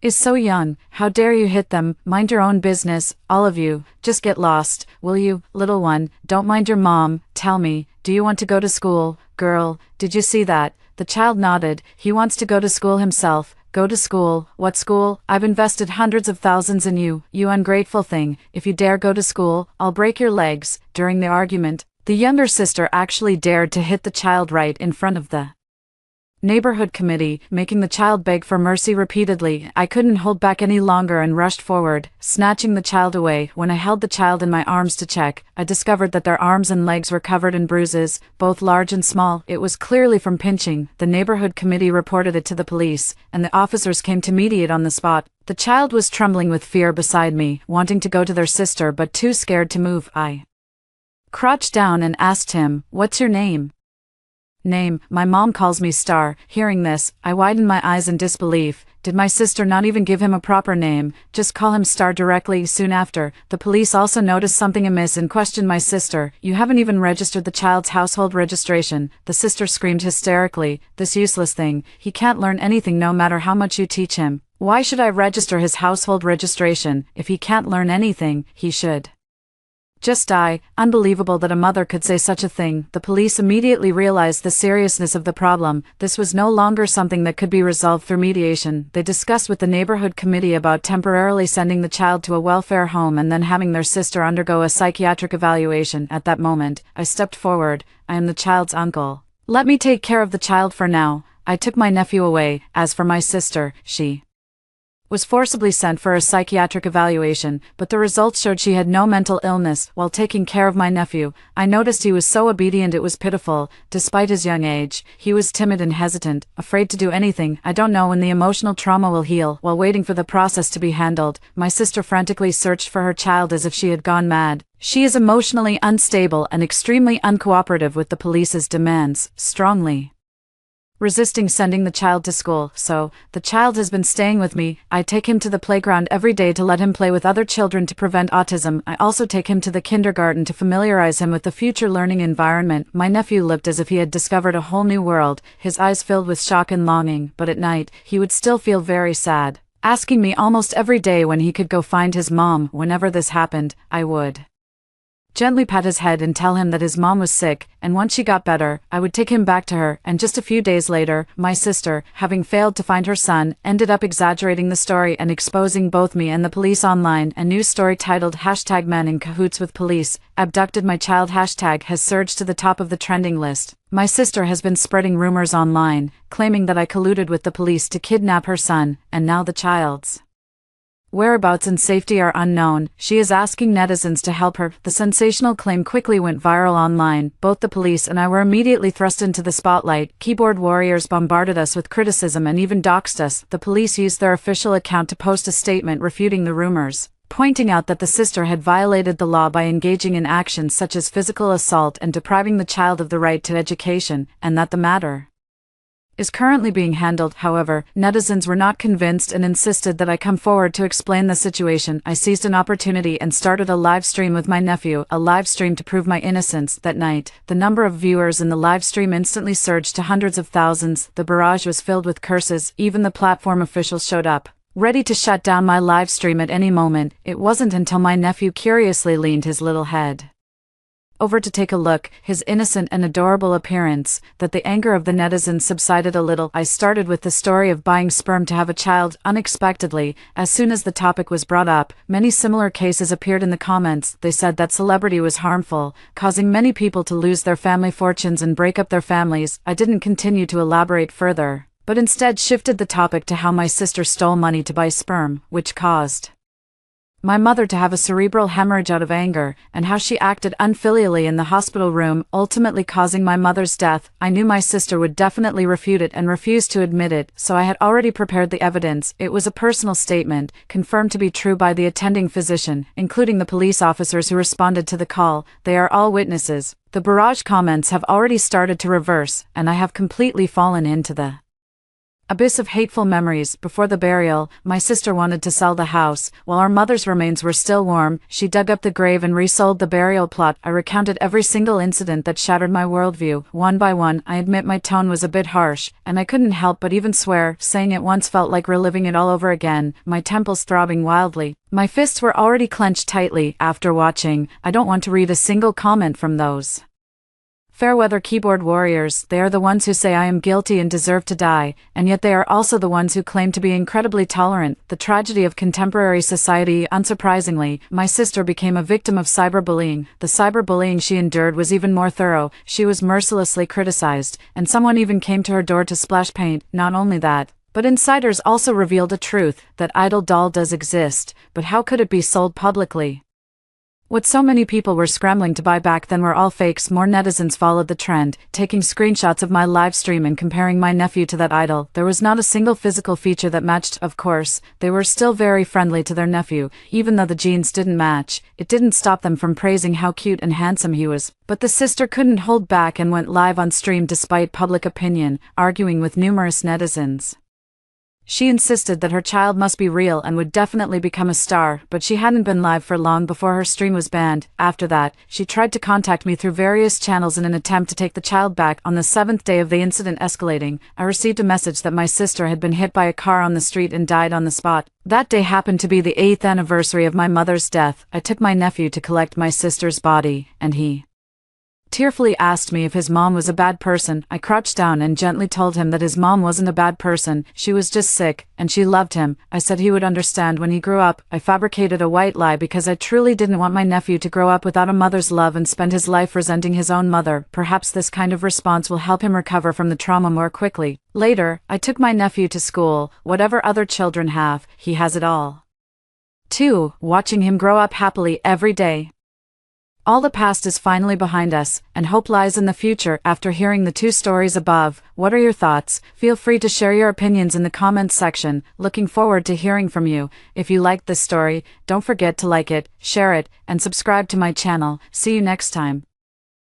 is so young. How dare you hit them? Mind your own business, all of you. Just get lost, will you, little one? Don't mind your mom. Tell me, do you want to go to school? Girl, did you see that? The child nodded. He wants to go to school himself. Go to school? What school? I've invested hundreds of thousands in you, you ungrateful thing. If you dare go to school, I'll break your legs. During the argument, the younger sister actually dared to hit the child right in front of the neighborhood committee, making the child beg for mercy repeatedly. I couldn't hold back any longer and rushed forward, snatching the child away. When I held the child in my arms to check, I discovered that their arms and legs were covered in bruises, both large and small. It was clearly from pinching. The neighborhood committee reported it to the police, and the officers came to mediate on the spot. The child was trembling with fear beside me, wanting to go to their sister but too scared to move. I crouched down and asked him, "What's your name?" Name, my mom calls me Star. Hearing this, I widened my eyes in disbelief. Did my sister not even give him a proper name? Just call him Star directly. Soon after, the police also noticed something amiss and questioned my sister. You haven't even registered the child's household registration. The sister screamed hysterically. This useless thing. He can't learn anything no matter how much you teach him. Why should I register his household registration? If he can't learn anything, he should Just die. Unbelievable that a mother could say such a thing. The police immediately realized the seriousness of the problem. This was no longer something that could be resolved through mediation. They discussed with the neighborhood committee about temporarily sending the child to a welfare home and then having their sister undergo a psychiatric evaluation. At that moment, I stepped forward. I am the child's uncle. Let me take care of the child for now. I took my nephew away. As for my sister, she was forcibly sent for a psychiatric evaluation, but the results showed she had no mental illness. While taking care of my nephew, I noticed he was so obedient it was pitiful. Despite his young age, he was timid and hesitant, afraid to do anything. I don't know when the emotional trauma will heal. While waiting for the process to be handled, my sister frantically searched for her child as if she had gone mad. She is emotionally unstable and extremely uncooperative with the police's demands, strongly resisting sending the child to school, so the child has been staying with me. I take him to the playground every day to let him play with other children to prevent autism. I also take him to the kindergarten to familiarize him with the future learning environment. My nephew lived as if he had discovered a whole new world, his eyes filled with shock and longing, but at night, he would still feel very sad, asking me almost every day when he could go find his mom. Whenever this happened, I would gently pat his head and tell him that his mom was sick, and once she got better, I would take him back to her. And just a few days later, my sister, having failed to find her son, ended up exaggerating the story and exposing both me and the police online. A news story titled #Man in cahoots with police, abducted my child hashtag has surged to the top of the trending list. My sister has been spreading rumors online, claiming that I colluded with the police to kidnap her son, and now the child's whereabouts and safety are unknown. She is asking netizens to help her. The sensational claim quickly went viral online. Both the police and I were immediately thrust into the spotlight. Keyboard warriors bombarded us with criticism and even doxed us. The police used their official account to post a statement refuting the rumors, pointing out that the sister had violated the law by engaging in actions such as physical assault and depriving the child of the right to education, and that the matter is currently being handled. However, netizens were not convinced and insisted that I come forward to explain the situation. I seized an opportunity and started a live stream with my nephew, a live stream to prove my innocence. That night, the number of viewers in the live stream instantly surged to hundreds of thousands. The barrage was filled with curses. Even the platform officials showed up, ready to shut down my live stream at any moment. It wasn't until my nephew curiously leaned his little head over to take a look, his innocent and adorable appearance, that the anger of the netizens subsided a little. I started with the story of buying sperm to have a child. Unexpectedly, as soon as the topic was brought up, many similar cases appeared in the comments. They said that celebrity was harmful, causing many people to lose their family fortunes and break up their families. I didn't continue to elaborate further, but instead shifted the topic to how my sister stole money to buy sperm, which caused my mother to have a cerebral hemorrhage out of anger, and how she acted unfilially in the hospital room, ultimately causing my mother's death. I knew my sister would definitely refute it and refuse to admit it, so I had already prepared the evidence. It was a personal statement, confirmed to be true by the attending physician, including the police officers who responded to the call. They are all witnesses. The barrage comments have already started to reverse, and I have completely fallen into the abyss of hateful memories. Before the burial, my sister wanted to sell the house. While our mother's remains were still warm, she dug up the grave and resold the burial plot. I recounted every single incident that shattered my worldview. One by one, I admit my tone was a bit harsh, and I couldn't help but even swear. Saying it once felt like reliving it all over again, my temples throbbing wildly. My fists were already clenched tightly. After watching, I don't want to read a single comment from those fairweather keyboard warriors. They are the ones who say I am guilty and deserve to die, and yet they are also the ones who claim to be incredibly tolerant. The tragedy of contemporary society. Unsurprisingly, my sister became a victim of cyberbullying. The cyberbullying she endured was even more thorough. She was mercilessly criticized, and someone even came to her door to splash paint. Not only that, but insiders also revealed a truth, that Idol doll does exist, but how could it be sold publicly? What so many people were scrambling to buy back then were all fakes. More netizens followed the trend, taking screenshots of my live stream and comparing my nephew to that idol. There was not a single physical feature that matched. Of course, they were still very friendly to their nephew, even though the genes didn't match. It didn't stop them from praising how cute and handsome he was. But the sister couldn't hold back and went live on stream despite public opinion, arguing with numerous netizens. She insisted that her child must be real and would definitely become a star, but she hadn't been live for long before her stream was banned. After that, she tried to contact me through various channels in an attempt to take the child back. On the 7th day of the incident escalating, I received a message that my sister had been hit by a car on the street and died on the spot. That day happened to be the 8th anniversary of my mother's death. I took my nephew to collect my sister's body, and he tearfully asked me if his mom was a bad person. I crouched down and gently told him that his mom wasn't a bad person, she was just sick, and she loved him. I said he would understand when he grew up. I fabricated a white lie because I truly didn't want my nephew to grow up without a mother's love and spend his life resenting his own mother. Perhaps this kind of response will help him recover from the trauma more quickly. Later, I took my nephew to school. Whatever other children have, he has it all. 2. Watching him grow up happily every day. All the past is finally behind us, and hope lies in the future. After hearing the 2 stories above, what are your thoughts? Feel free to share your opinions in the comments section. Looking forward to hearing from you. If you liked this story, don't forget to like it, share it, and subscribe to my channel. See you next time.